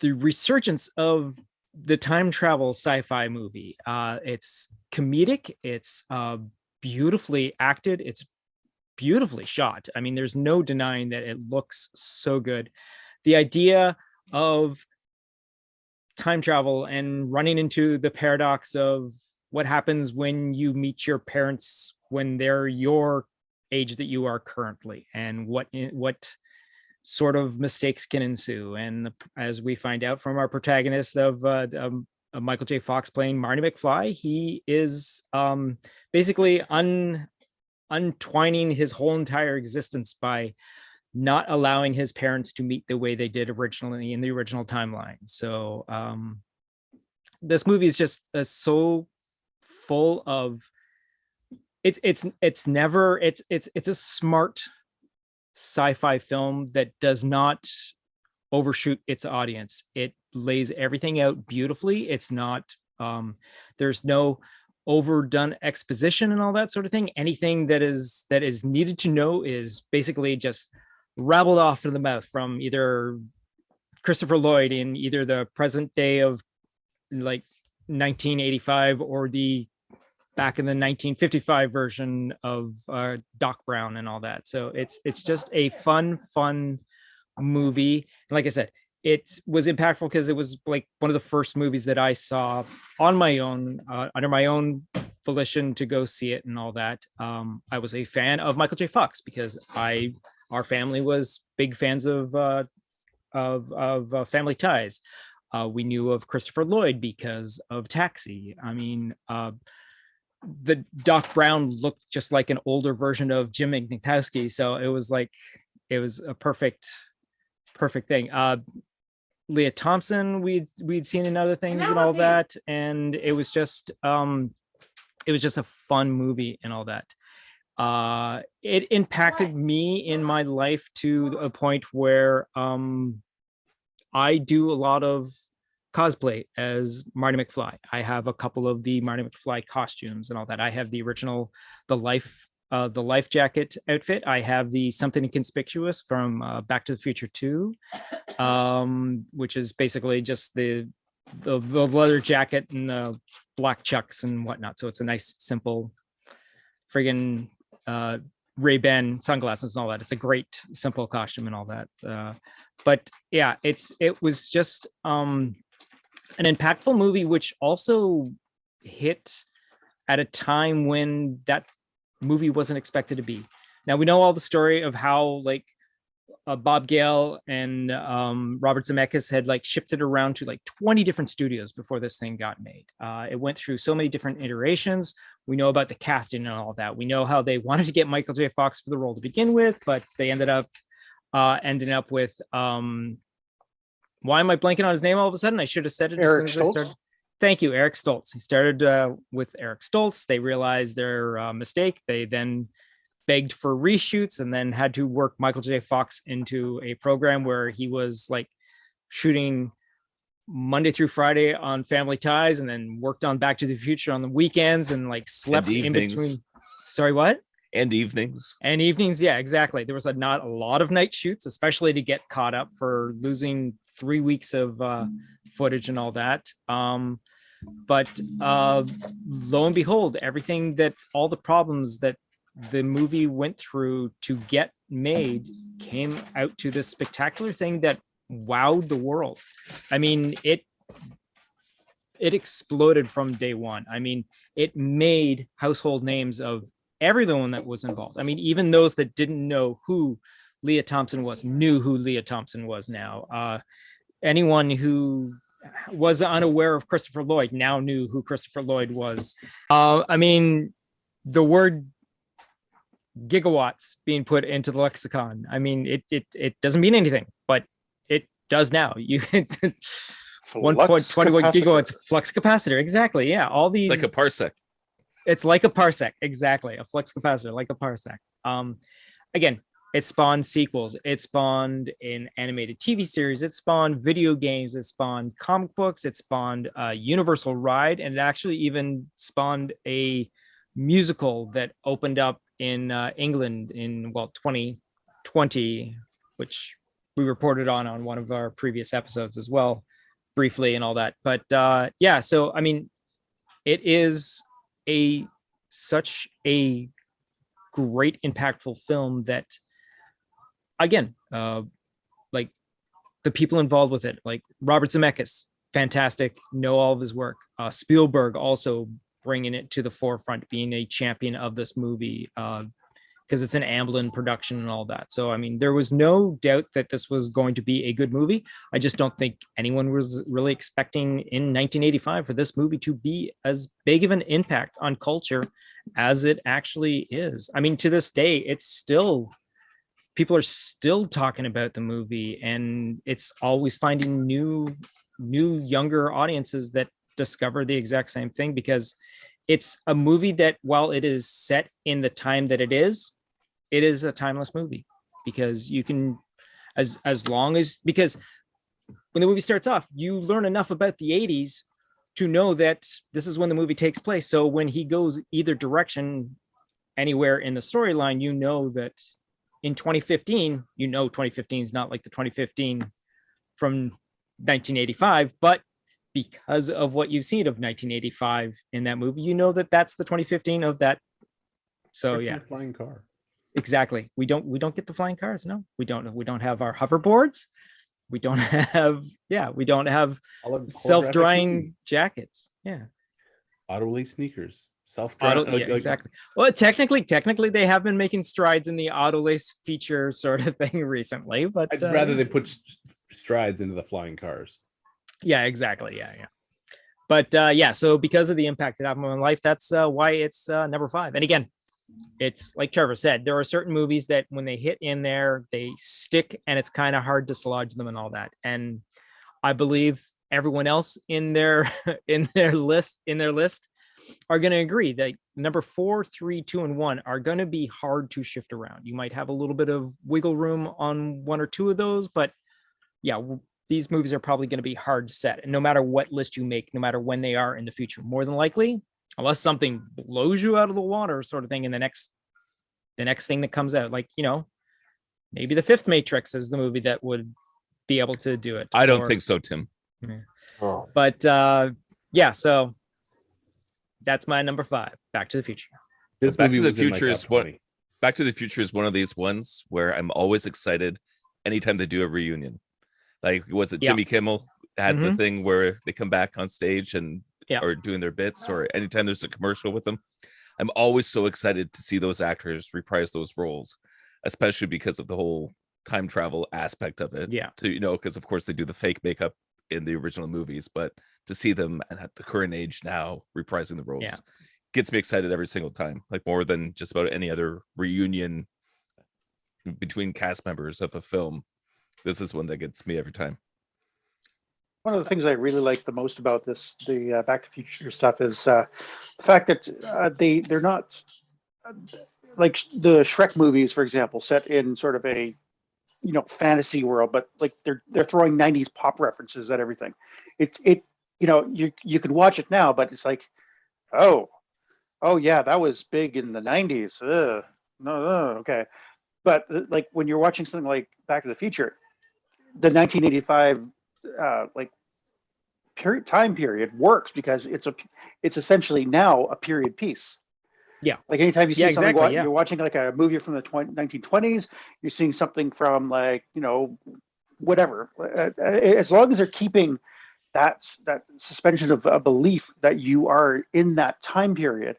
resurgence of the time travel sci-fi movie. It's comedic. It's beautifully acted. It's beautifully shot. There's no denying that it looks so good. The idea of time travel and running into the paradox of what happens when you meet your parents when they're your age that you are currently, and what sort of mistakes can ensue. And as we find out from our protagonist of Michael J. Fox playing Marty McFly, he is basically untwining his whole entire existence by not allowing his parents to meet the way they did originally in the original timeline. So this movie is just so full of it's a smart sci-fi film that does not overshoot its audience. It lays everything out beautifully. It's not there's no overdone exposition and all that sort of thing. Anything that is needed to know is basically just rabbled off in the mouth from either Christopher Lloyd in either the present day of like 1985 or the back in the 1955 version of Doc Brown and all that. So it's just a fun movie. And like I said, it was impactful because it was like one of the first movies that I saw on my own, under my own volition to go see it and all that. I was a fan of Michael J. Fox because our family was big fans of Family Ties. We knew of Christopher Lloyd because of Taxi. I mean, the Doc Brown looked just like an older version of Jim Ignatowski, so it was a perfect thing. Leah Thompson we'd seen in other things and all that, and it was just a fun movie and all that. It impacted me in my life to a point where I do a lot of cosplay as Marty McFly. I have a couple of the Marty McFly costumes and all that. I have the original, the life jacket outfit. I have the Something Inconspicuous from Back to the Future 2, which is basically just the leather jacket and the black chucks and whatnot. So it's a nice, simple friggin' Ray-Ban sunglasses and all that. It's a great, simple costume and all that. But yeah, it was just an impactful movie, which also hit at a time when that movie wasn't expected to be. Now we know all the story of how like Bob Gale and Robert Zemeckis had like shipped it around to like 20 different studios before this thing got made. It went through so many different iterations. We know about the casting and all that. We know how they wanted to get Michael J. Fox for the role to begin with, but they ended up ending up with why am I blanking on his name all of a sudden? I should have said it
Eric
as soon as I started. Thank you, Eric Stoltz. He started with Eric Stoltz. They realized their mistake. They then begged for reshoots and then had to work Michael J. Fox into a program where he was like shooting Monday through Friday on Family Ties and then worked on Back to the Future on the weekends and like slept in between. Sorry, what?
And evenings.
And evenings, yeah, exactly. There was not a lot of night shoots, especially to get caught up for losing 3 weeks of footage and all that. But lo and behold, all the problems that the movie went through to get made came out to this spectacular thing that wowed the world. I mean, it exploded from day one. I mean, it made household names of everyone that was involved. I mean, even those that didn't know who Leah Thompson was knew who Leah Thompson was now. Anyone who was unaware of Christopher Lloyd now knew who Christopher Lloyd was. I mean, the word gigawatts being put into the lexicon. I mean, it doesn't mean anything, but it does now. It's 1.21 gigawatts flux capacitor. Exactly. Yeah. All these.
It's like a parsec.
It's like a parsec. Exactly. A flux capacitor, like a parsec. Again, it spawned sequels. It spawned an animated TV series. It spawned video games. It spawned comic books. It spawned a Universal ride, and it actually even spawned a musical that opened up in England in 2020, which we reported on one of our previous episodes as well, briefly and all that. But yeah, so I mean, it is such a great, impactful film that, again, like the people involved with it, like Robert Zemeckis, fantastic, know all of his work. Spielberg also bringing it to the forefront, being a champion of this movie. because it's an Amblin production and all that. So, I mean, there was no doubt that this was going to be a good movie. I just don't think anyone was really expecting in 1985 for this movie to be as big of an impact on culture as it actually is. I mean, to this day, it's still, people are still talking about the movie, and it's always finding new younger audiences that discover the exact same thing, because it's a movie that, while it is set in the time that it is a timeless movie, because you can, as long as, because when the movie starts off, you learn enough about the 80s to know that this is when the movie takes place. So when he goes either direction anywhere in the storyline, you know that in 2015, 2015 is not like the 2015 from 1985, but because of what you've seen of 1985 in that movie, you know that that's the 2015 of that. So yeah,
flying car.
Exactly. We don't get the flying cars. No, we don't have our hoverboards. We don't have self-drying jackets. Yeah.
Auto lace sneakers. Self-drying.
Exactly. Well, technically they have been making strides in the auto lace feature sort of thing recently, but
I'd rather they put strides into the flying cars.
Yeah, exactly. Yeah. But so because of the impact it had on my life, that's why it's number 5. And again, it's like Trevor said, there are certain movies that when they hit in there, they stick, and it's kind of hard to dislodge them and all that. And I believe everyone else in their list are going to agree that number 4, 3, 2, and 1 are going to be hard to shift around. You might have a little bit of wiggle room on 1 or 2 of those, but yeah, these movies are probably going to be hard set. And no matter what list you make, no matter when they are in the future, more than likely, unless something blows you out of the water sort of thing in the next thing that comes out, like, maybe the 5th Matrix is the movie that would be able to do it.
I don't think so, Tim.
Yeah. Oh. But so that's my number 5, Back to the Future.
Back to the Future is one of these ones where I'm always excited anytime they do a reunion. Like, was it Jimmy Kimmel had the thing where they come back on stage and or doing their bits, or anytime there's a commercial with them? I'm always so excited to see those actors reprise those roles, especially because of the whole time travel aspect of it. Yeah. Because of course they do the fake makeup in the original movies, but to see them at the current age now reprising the roles gets me excited every single time, like more than just about any other reunion between cast members of a film. This is one that gets me every time.
One of the things I really like the most about the Back to the Future stuff is the fact that they're not like the Shrek movies, for example, set in sort of a fantasy world, but like they're throwing 90s pop references at everything. You could watch it now, but it's like, oh yeah, that was big in the 90s. No, okay. But like when you're watching something like Back to the Future, the 1985 time period works because it's essentially now a period piece. Yeah. Like anytime you see something, you're watching like a movie from the 1920s, you're seeing something from like, whatever. As long as they're keeping that suspension of belief that you are in that time period,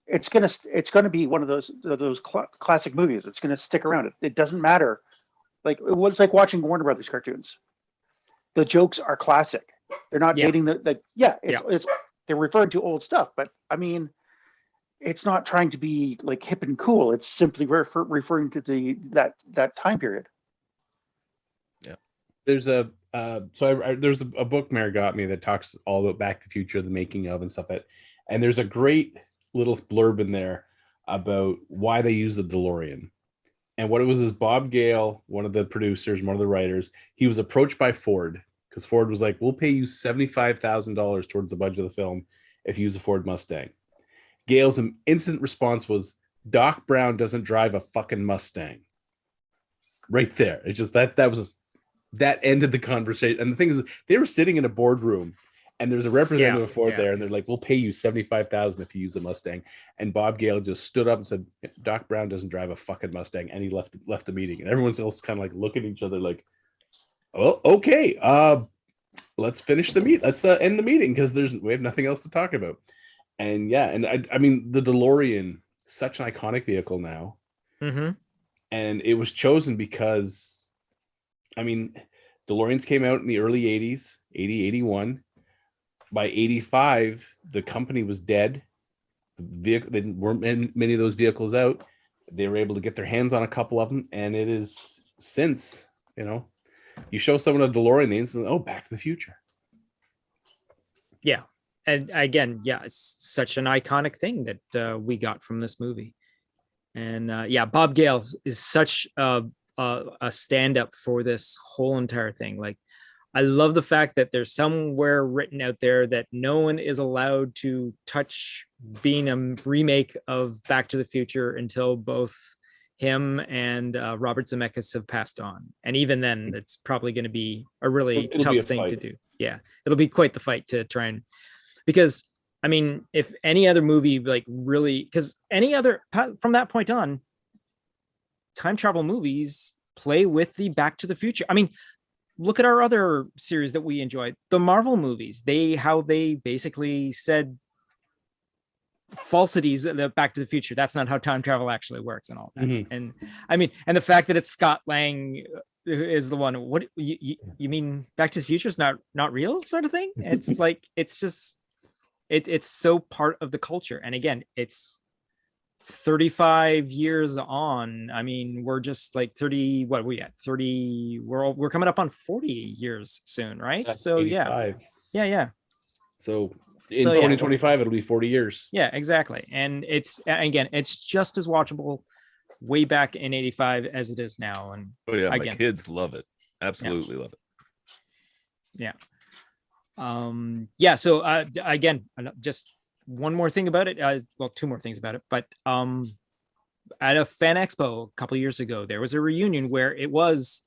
it's gonna be one of those classic movies. It's gonna stick around. It doesn't matter. Like it was like watching Warner Brothers cartoons. The jokes are classic. They're not dating it's they're referring to old stuff, but I mean, it's not trying to be like hip and cool. It's simply referring to that time period.
Yeah. There's there's a book Mary got me that talks all about Back to the Future, the making of and stuff and there's a great little blurb in there about why they use the DeLorean. And what it was is Bob Gale, one of the producers, one of the writers, he was approached by Ford because Ford was like, we'll pay you $75,000 towards the budget of the film if you use a Ford Mustang. Gale's instant response was, Doc Brown doesn't drive a fucking Mustang. Right there. It's just that ended the conversation. And the thing is, they were sitting in a boardroom and there's a representative of Ford there, and they're like, we'll pay you $75,000 if you use a Mustang. And Bob Gale just stood up and said, Doc Brown doesn't drive a fucking Mustang, and he left the meeting. And everyone else kind of like looking at each other like, oh, okay, let's finish the meet. Let's end the meeting because we have nothing else to talk about. And I mean, the DeLorean, such an iconic vehicle now.
Mm-hmm.
And it was chosen because, I mean, DeLoreans came out in the early 80s, 80, 81. By 85, the company was dead. There weren't many of those vehicles out. They were able to get their hands on a couple of them, and it is since, you show someone a DeLorean, they instantly, Back to the Future.
Yeah. And again, yeah, it's such an iconic thing that we got from this movie. And Bob Gale is such a stand-up for this whole entire thing. Like, I love the fact that there's somewhere written out there that no one is allowed to touch being a remake of Back to the Future until both him and Robert Zemeckis have passed on. And even then, it's probably going to be a really tough thing to do. Yeah, it'll be quite the fight to try and, because I mean, if any other movie, like, really, because any other, from that point on, time travel movies play with the Back to the Future. I mean, look at our other series that we enjoyed, the Marvel movies. How they basically said falsities in the Back to the Future. That's not how time travel actually works and all that. Mm-hmm. And I mean, and the fact that it's Scott Lang is the one. What you mean? Back to the Future is not real, sort of thing. It's like, it's just it's so part of the culture. And again, it's 35 years on. I mean, we're just like 30. What are we at? 30. We're coming up on 40 years soon, right?
That's
so
85.
Yeah.
So in 2025, it'll be 40 years.
Yeah, exactly. And it's just as watchable way back in 85 as it is now. And
my kids love it. Absolutely love it.
Yeah. So again, just one more thing about it. Two more things about it. But at a fan expo a couple of years ago, there was a reunion where it was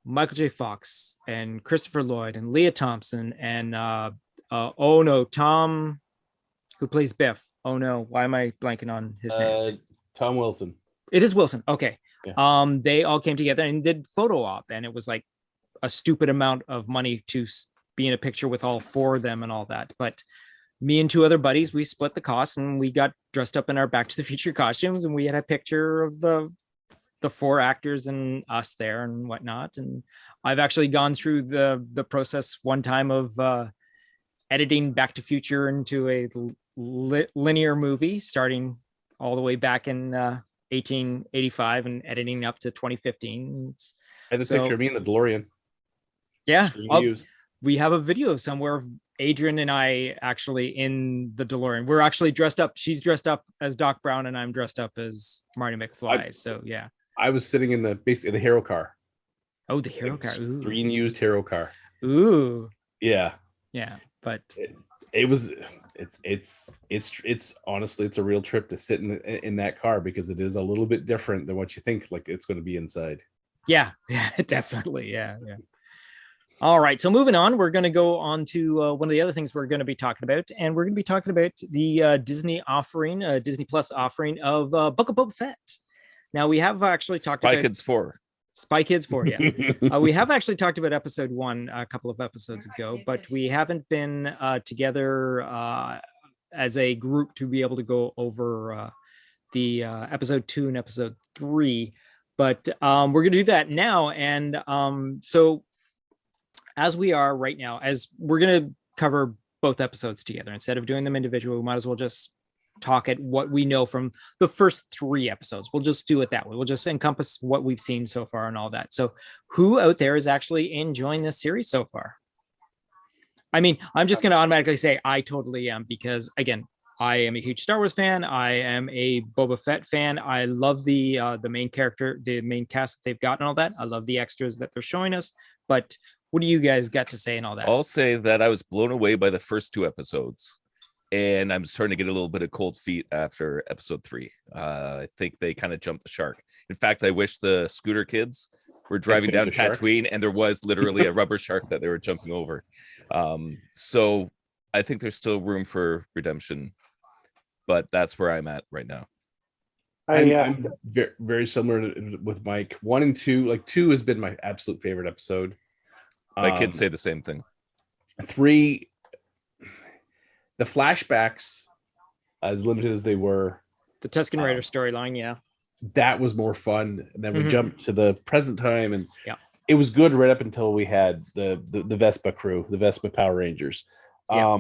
Michael J. Fox and Christopher Lloyd and Leah Thompson and Tom, who plays Biff. Oh no, why am I blanking on his name?
Tom Wilson.
It is Wilson. Okay.
Yeah.
They all came together and did photo op, and it was like a stupid amount of money to be in a picture with all four of them and all that. But me and two other buddies, we split the cost and we got dressed up in our Back to the Future costumes, and we had a picture of the four actors and us there and whatnot. And I've actually gone through the process one time of editing Back to Future into a linear movie, starting all the way back in 1885 and editing up to 2015.
I had a picture of me in the DeLorean.
Yeah. We have a video somewhere of Adrian and I actually in the DeLorean. We're actually dressed up. She's dressed up as Doc Brown and I'm dressed up as Marty McFly. So yeah. I
was sitting in basically the hero car.
Oh, the hero car. Ooh.
Green used hero car.
Ooh.
Yeah.
Yeah. But
it's honestly, it's a real trip to sit in that car, because it is a little bit different than what you think like it's going to be inside.
Yeah, definitely. Yeah. All right, so moving on, we're going to go on to one of the other things we're going to be talking about, and we're going to be talking about the Disney Plus offering of Book of Boba Fett. Now, we have actually talked about Spy Kids 4, yes. We have actually talked about episode 1 a couple of episodes ago, but we haven't been together as a group to be able to go over the episode 2 and episode 3. But we're going to do that now. And so as we are right now, as we're going to cover both episodes together, instead of doing them individually, we might as well just talk at what we know from the first 3 episodes. We'll just do it that way. We'll just encompass what we've seen so far and all that. So who out there is actually enjoying this series so far? I mean, I'm just going to automatically say I totally am, because again, I am a huge Star Wars fan. I am a Boba Fett fan. I love the main character, the main cast that they've got and all that. I love the extras that they're showing us. But what do you guys got to say and all that?
I'll say that I was blown away by the first 2 episodes. And I'm starting to get a little bit of cold feet after episode 3. I think they kind of jumped the shark. In fact, I wish the scooter kids were driving down Tatooine and there was literally a rubber shark that they were jumping over. So I think there's still room for redemption, but that's where I'm at right now.
I'm very, very similar with Mike. 1 and 2, like 2 has been my absolute favorite episode.
My kids say the same thing.
3, the flashbacks, as limited as they were,
the Tusken Raider storyline, yeah.
that was more fun. And then we
Mhm.
jumped to the present time, and
Yeah.
it was good right up until we had the Vespa crew, the Vespa Power Rangers.
Yeah.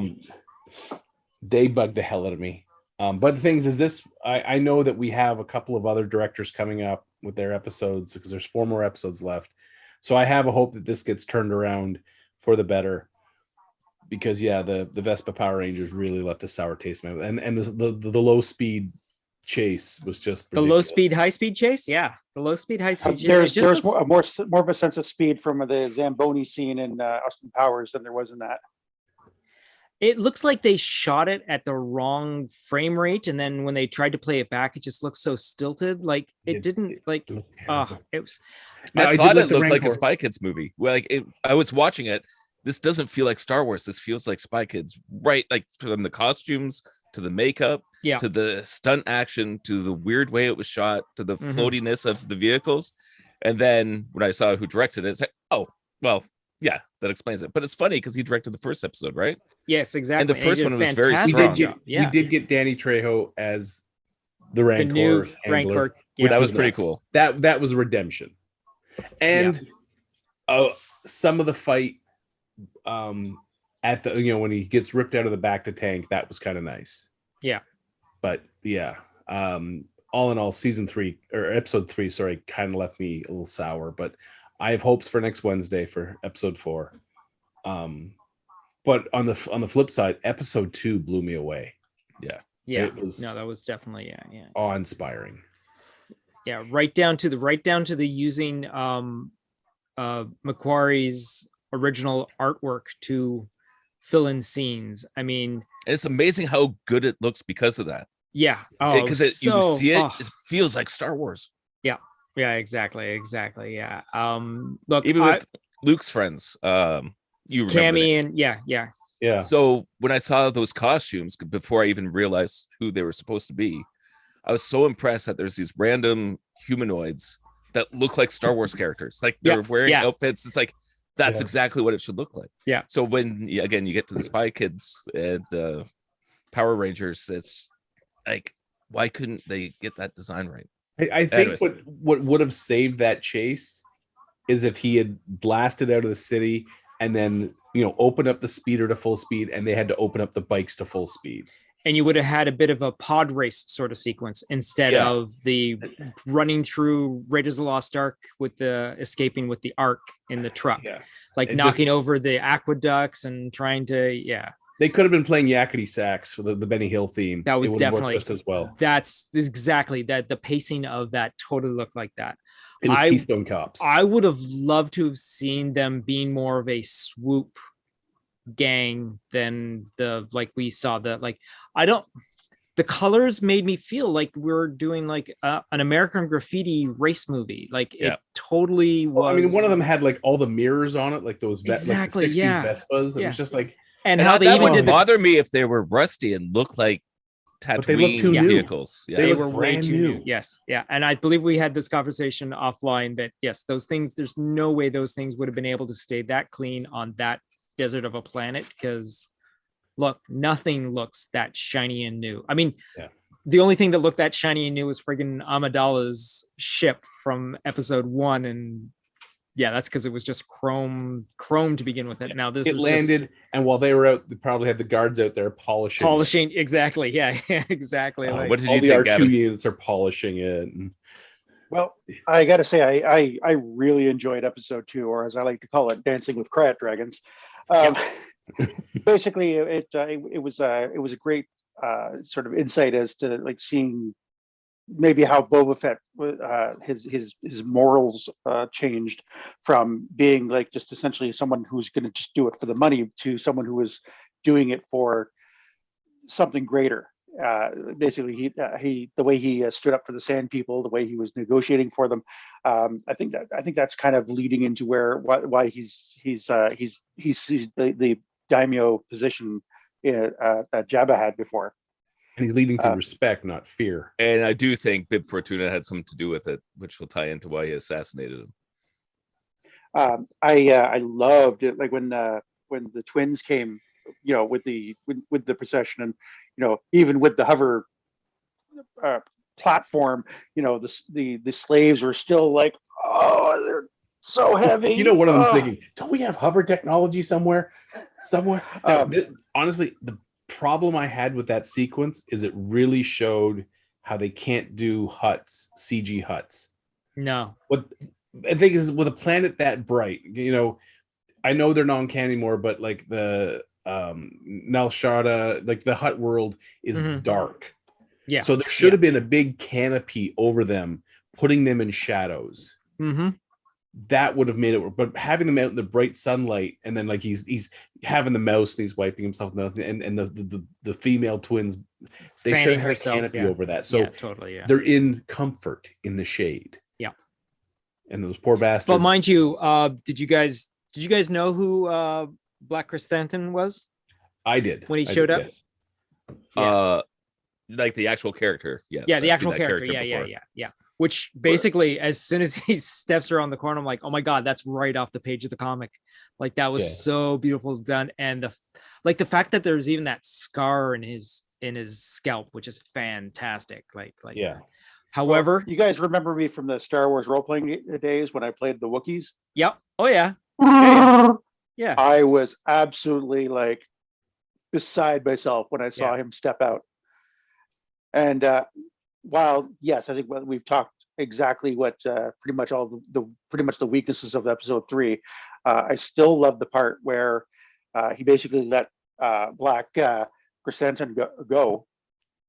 They bugged the hell out of me. But the things is this, I know that we have a couple of other directors coming up with their episodes because there's 4 more episodes left. So I have a hope that this gets turned around for the better. Because yeah, the Vespa Power Rangers really left a sour taste in my mouth. And the low speed chase was just
The low
ridiculous.
speed, high speed chase. Yeah. The low speed, high speed chase.
There's
it just looks-
more of a sense of speed from the Zamboni scene in Austin Powers than there was in that.
It looks like they shot it at the wrong frame rate, and then when they tried to play it back, it just looks so stilted. Like it didn't like.
It looked terrible.
It was.
Now,
I
I
thought
did
it looked like a
Rancor.
Spy Kids movie. Well, I was watching it. This doesn't feel like Star Wars. This feels like Spy Kids, right? Like from the costumes to the makeup,
Yeah.
to the stunt action, to the weird way it was shot, to the
Mhm.
floatiness of the vehicles. And then when I saw who directed it, it's like, oh, well, yeah, that explains it. But it's funny because he directed the first episode, right?
Yes, exactly.
And the
he
first
did a
one was very
fantastic
strong.
job.
We
Yeah.
did get Danny Trejo as the
The
Rancor
new
handler.
Rancor.
which
Yeah.
That was
was
pretty
nice.
cool.
That was a redemption. And some of the fight at the when he gets ripped out of the back to tank, that was kind of nice.
Yeah.
But yeah, all in all, season 3 or episode 3, sorry, kind of left me a little sour. But I have hopes for next Wednesday for episode 4. But on the flip side, episode 2 blew me away.
Yeah.
Yeah.
It was
No, that was definitely yeah.
awe-inspiring.
Yeah, right down to the using Macquarie's original artwork to fill in scenes. I mean,
And it's amazing how good it looks because of that.
yeah. Oh,
Because
so,
you see it,
oh,
it feels like Star Wars.
yeah, exactly. Yeah. Look,
Even with Luke's friends, you remember
Cammy
that.
and yeah.
Yeah.
So when I saw those costumes before I even realized who they were supposed to be, I was so impressed that there's these random humanoids that look like Star Wars characters. Like they're wearing outfits. It's like that's exactly what it should look like.
Yeah.
So when again you get to the Spy Kids and the Power Rangers, it's like, why couldn't they get that design right?
I think what would have saved that chase is if he had blasted out of the city and then opened up the speeder to full speed, and they had to open up the bikes to full speed.
And you would have had a bit of a pod race sort of sequence instead of the running through Raiders of the Lost Ark with the escaping with the Ark in the truck, like knocking over the aqueducts and trying to,
They could have been playing yakety sax for the Benny Hill theme.
That was
It would have worked
definitely
just as well.
That's exactly that. The pacing of that totally looked like that.
It was Keystone Cops.
I would have loved to have seen them being more of a swoop gang than we saw the colors made me feel like we're doing like an American Graffiti race movie. Like it totally was.
Well, I mean, one of them had like all the mirrors on it, like those
Exactly,
like the 60s Vespas. It was just like,
and how they
that
even
would
did
bother me if they were rusty and looked like
But they look
Tatooine
too new.
vehicles. Yeah.
they
look
were way
brand
too
new.
new. Yes, yeah, and I believe we had this conversation offline that yes, those things. There's no way those things would have been able to stay that clean on that desert of a planet because look, nothing looks that shiny and new. I mean, the only thing that looked that shiny and new was friggin' Amidala's ship from episode 1, and that's because it was just chrome to begin with. It now this
it
is
landed, and while they were out, they probably had the guards out there polishing.
Exactly. Yeah, exactly.
What did
all
you
the
think,
R2
Gavin?
units are polishing it.
Well, I got to say, I really enjoyed episode 2, or as I like to call it, Dancing with Crab Dragons. Basically, it was a great sort of insight as to like seeing maybe how Boba Fett his morals changed from being like just essentially someone who's going to just do it for the money to someone who was doing it for something greater. Basically, he the way he stood up for the Sand People, the way he was negotiating for them. I think that's kind of leading into why he's the daimyo position that Jabba had before.
And he's leading through respect, not fear.
And I do think Bib Fortuna had something to do with it, which will tie into why he assassinated him.
I loved it, like when the twins came, with the procession, and even with the hover platform, the slaves are still like, oh, they're so heavy.
One of them's thinking, don't we have hover technology somewhere? Now, honestly, the problem I had with that sequence is it really showed how they can't do CG huts.
No.
What I think is, with a planet that bright, I know they're non-canon anymore, but like the Nalshada, like the hut world is dark.
Yeah.
So there should have been a big canopy over them, putting them in shadows. That would have made it work. But having them out in the bright sunlight, and then like he's having the mouse and he's wiping himself, and the female twins, they should have a canopy over that. So
totally,
they're in comfort in the shade.
Yeah.
And those poor bastards.
But mind you, did you guys know who Black Chrysanthemum was?
I did.
When he showed up?
Yes.
Like the actual character. Yes.
Yeah, the actual character. Yeah. Which basically, as soon as he steps around the corner, I'm like, oh my God, that's right off the page of the comic. Like, that was so beautiful done. And the fact that there's even that scar in his scalp, which is fantastic. However,
well, you guys remember me from the Star Wars role-playing days when I played the Wookiees?
Yep. Oh yeah. Yeah.
I was absolutely like beside myself when I saw him step out. And while yes, I think we've talked exactly what pretty much the weaknesses of episode 3, I still love the part where he basically let Black Chrysanthemum go.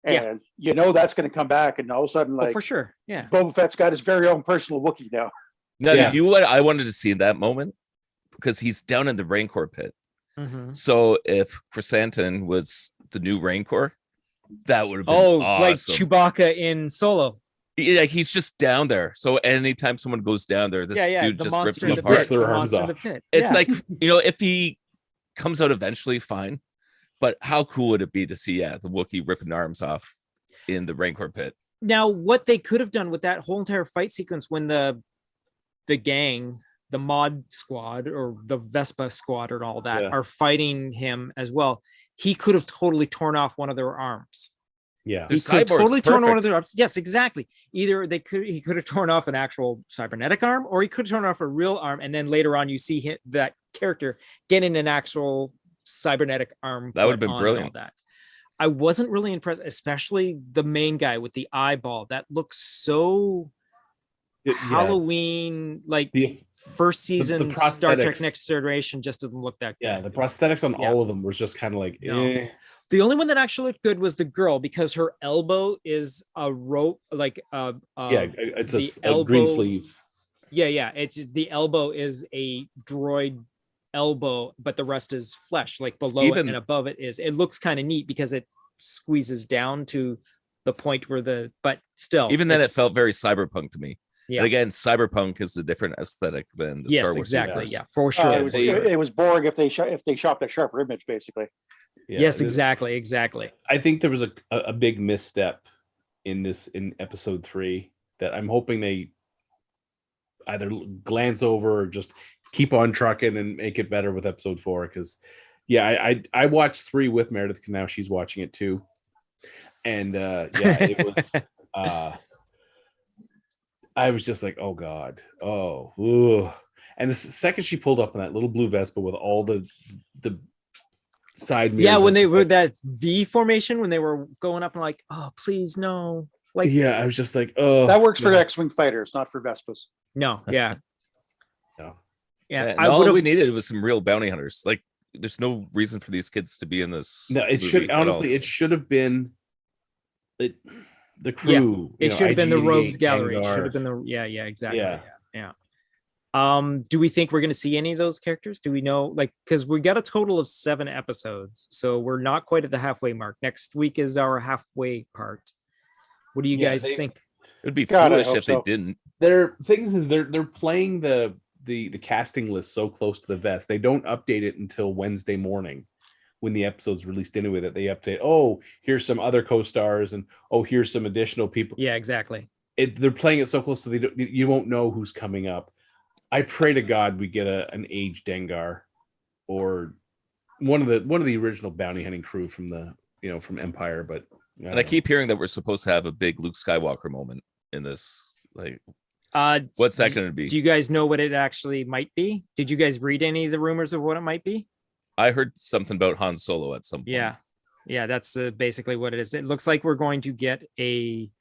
And that's going to come back, and all of a sudden, like,
for sure, yeah,
Boba Fett's got his very own personal Wookiee now.
No, you know what I wanted to see in that moment, because he's down in the Rancor pit. So if Chrysanthemum was the new Rancor, that would have been awesome.
Like Chewbacca in Solo.
Yeah, he's just down there. So anytime someone goes down there, this dude just rips them apart.
Their arms off.
It's like, if he comes out eventually, fine. But how cool would it be to see the Wookiee ripping arms off in the Rancor pit?
Now, what they could have done with that whole entire fight sequence, when the gang, the mod squad or the Vespa squad and all that are fighting him as well, he could have totally torn off one of their arms.
Yeah,
he could have totally torn one of their arms. Yes, exactly. Either he could have torn off an actual cybernetic arm, or he could have torn off a real arm, and then later on you see that character getting an actual cybernetic arm.
That would have been brilliant.
That I wasn't really impressed, especially the main guy with the eyeball. That looks so Halloween, like the first season
the
Star Trek Next Generation just didn't look that good.
Yeah, the prosthetics on all of them was just kind of like,
The only one that actually looked good was the girl, because her elbow is a rope, like
it's a green sleeve.
Yeah. It's the elbow is a droid elbow, but the rest is flesh, like below it and above it is. It looks kind of neat because it squeezes down to the point where but still,
even then, it felt very cyberpunk to me. Yeah. And again, cyberpunk is a different aesthetic than the Star Wars.
Exactly. Yeah, for sure.
It was boring if they shot that sharper image, basically.
Yeah, yes, exactly.
I think there was a big misstep in episode 3 that I'm hoping they either glance over or just keep on trucking and make it better with episode 4. Because I watched 3 with Meredith, because now she's watching it too. And it was I was just like, oh God, and the second she pulled up in that little blue Vespa with all the side mirrors.
Yeah, when they were that V formation, when they were going up, and like, oh please no. Like,
I was just like, oh,
that works for X-wing fighters, not for Vespas.
No, yeah.
No.
Yeah, all we needed was some real bounty hunters. Like, there's no reason for these kids to be in this.
No, it should honestly, it should have been the crew.
It should have been the Rogues Gallery. It should have been exactly. Yeah. Do we think we're going to see any of those characters? Do we know, like, because we got a total of 7 episodes, so we're not quite at the halfway mark. Next week is our halfway part. What do you guys think?
It would be foolish if they didn't.
They're playing the casting list so close to the vest. They don't update it until Wednesday morning, when the episode's released anyway, that they update. Oh, here's some other co-stars, and here's some additional people.
Yeah, exactly.
They're playing it so close, so you won't know who's coming up. I pray to God we get an aged Dengar, or one of the original bounty hunting crew from from Empire. But
And I keep hearing that we're supposed to have a big Luke Skywalker moment in this. Like, what's that going to be?
Do you guys know what it actually might be? Did you guys read any of the rumors of what it might be?
I heard something about Han Solo at some point.
Yeah, that's basically what it is. It looks like we're going to get a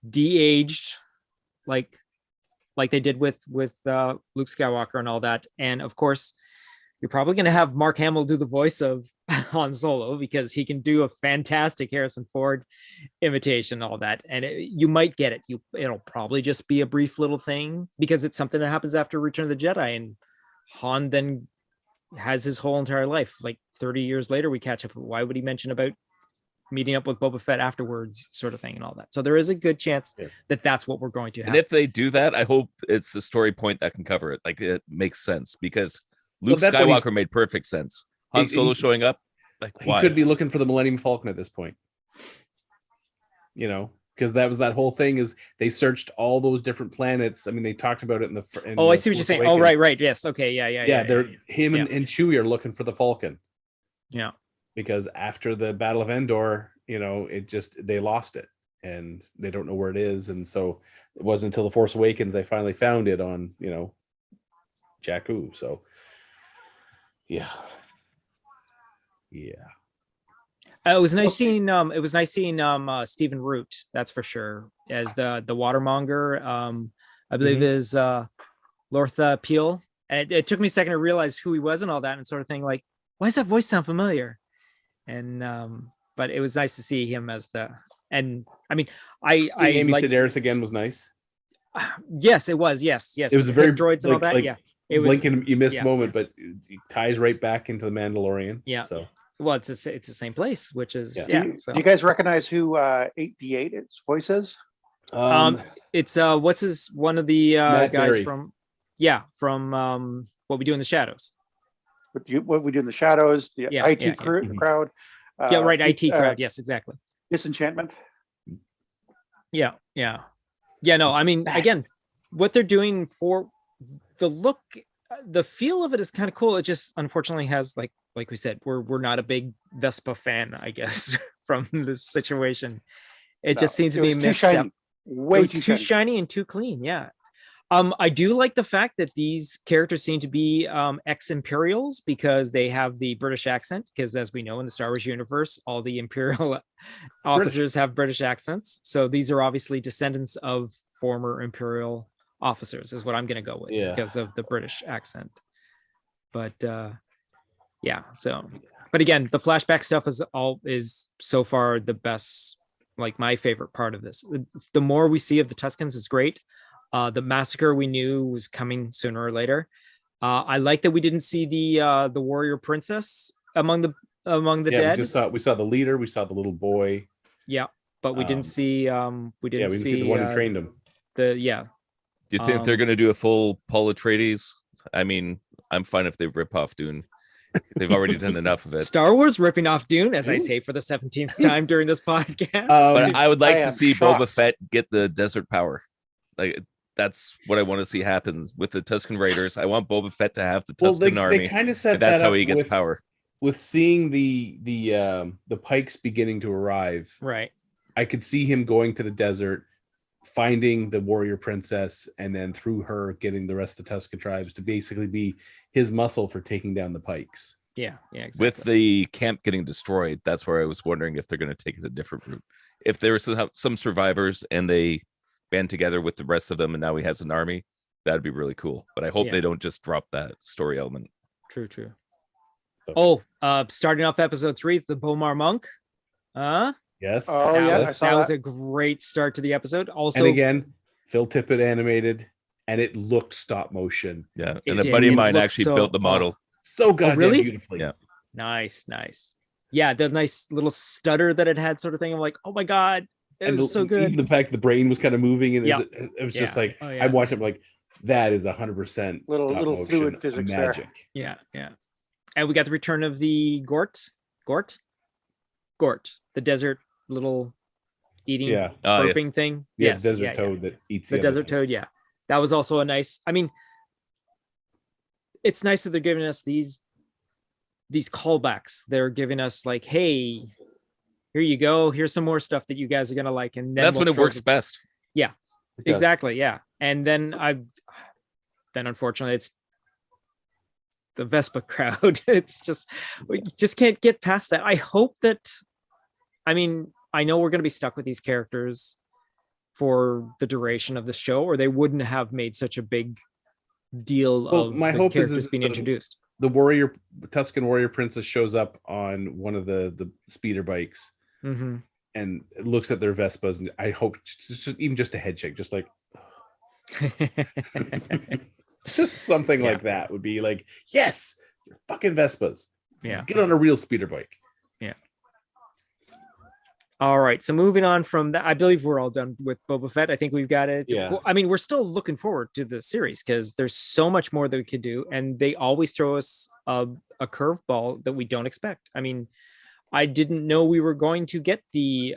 de-aged, like they did with Luke Skywalker and all that. And of course, you're probably going to have Mark Hamill do the voice of Han Solo because he can do a fantastic Harrison Ford imitation, all that. And you might get it. It'll probably just be a brief little thing because it's something that happens after Return of the Jedi, and Han then has his whole entire life. Like 30 years later, we catch up. Why would he mention about meeting up with Boba Fett afterwards, sort of thing, and all that? So there is a good chance that that's what we're going to have.
And if they do that, I hope it's a story point that can cover it. Like, it makes sense because Luke Skywalker made perfect sense. Han Solo showing up, like, why?
He could be looking for the Millennium Falcon at this point. You know, because that whole thing is they searched all those different planets. I mean, they talked about it in the.
I see what you're saying. Oh, right. Yes. Okay. Yeah.
Him and Chewie are looking for the Falcon.
Yeah.
Because after the Battle of Endor, you know, they lost it and they don't know where it is, and so it wasn't until the Force Awakens they finally found it on, you know, Jakku. So. Yeah.
It was nice seeing. It was nice seeing Stephen Root. That's for sure, as the watermonger. I believe is Lortha Peel. And it took me a second to realize who he was and all that, and sort of thing like, why does that voice sound familiar? And but it was nice to see him as the. And I mean,
Amy Sedaris again was nice.
Yes, it was. Yes.
It was a very
droids and all that. Yeah. It was
Lincoln, you missed moment, but it ties right back into the Mandalorian.
Yeah.
So
well, it's the same place, which is
Do you guys recognize who 8D8 its voice is?
It's one of the guys
Berry.
from What We Do in the Shadows.
What We Do in the Shadows, the IT crowd.
IT crowd. Yes, exactly.
Disenchantment.
Yeah. No, I mean, again, what they're doing for the look, the feel of it is kind of cool. It just unfortunately has like we said, we're not a big Vespa fan, I guess, from this situation. It just seems to be messed up.
Way
too shiny and too clean. Yeah. I do like the fact that these characters seem to be ex-Imperials because they have the British accent, because as we know in the Star Wars universe, all the Imperial officers have British accents. So these are obviously descendants of former Imperial officers is what I'm going to go with because of the British accent. But but again, the flashback stuff is so far the best, like my favorite part of this. The more we see of the Tuscans is great. The massacre we knew was coming sooner or later. I like that we didn't see the warrior princess among the dead.
We saw the leader, we saw the little boy.
Yeah, but we didn't see we didn't see
the one who trained him.
Do you think they're going to do a full Paul Atreides? I mean, I'm fine if they rip off Dune. They've already done enough of it.
Star Wars ripping off Dune, as I say for the 17th time during this podcast.
But I would like to see Boba Fett get the desert power. Like, that's what I want to see happen with the Tusken Raiders. I want Boba Fett to have the Tusken army.
They kind of said
that's how he gets power.
With seeing the Pikes beginning to arrive,
right?
I could see him going to the desert, finding the warrior princess, and then through her getting the rest of the Tusken tribes to basically be his muscle for taking down the Pikes.
Yeah, exactly.
With the camp getting destroyed, that's where I was wondering if they're going to take it a different route. If there were some survivors and they band together with the rest of them and now he has an army, that'd be really cool. But I hope they don't just drop that story element.
True. Starting off episode 3, the Bomar Monk.
Yes.
That was a great start to the episode. Also,
and again, Phil Tippett animated, and it looked stop motion.
Yeah, and a buddy of mine actually built the model.
So goddamn beautifully.
Yeah.
Nice. Yeah, the nice little stutter that it had, sort of thing. I'm like, oh my god, it was so good.
Even the fact the brain was kind of moving, and it was just like I watched it like that is 100%
little fluid physics
magic.
There. Yeah. And we got the return of the Gort, the desert little eating burping thing.
Yes, desert toad that eats
the desert toad. Yeah, that was also a nice. I mean, it's nice that they're giving us these callbacks. They're giving us like, hey, here you go. Here's some more stuff that you guys are gonna like, and then
That's
we'll
when it
throw
works
the-
best.
Yeah,
It does.
exactly. Yeah, and then unfortunately it's the Vespa crowd. It's just we just can't get past that. I hope that. I mean, I know we're gonna be stuck with these characters for the duration of the show, or they wouldn't have made such a big deal
Well,
of
my
the
hope is
characters
that
being introduced.
The Tuscan warrior princess shows up on one of the speeder bikes
Mm-hmm.
and looks at their Vespas, and I hope even just a head shake, just like just something
Yeah.
like that would be like, yes, you're fucking Vespas.
Yeah.
Get on a real speeder bike.
All right. So moving on from that, I believe we're all done with Boba Fett. I think we've got it.
Yeah.
Well, I mean, we're still looking forward to the series because there's so much more that we could do, and they always throw us a curveball that we don't expect. I mean, I didn't know we were going to get the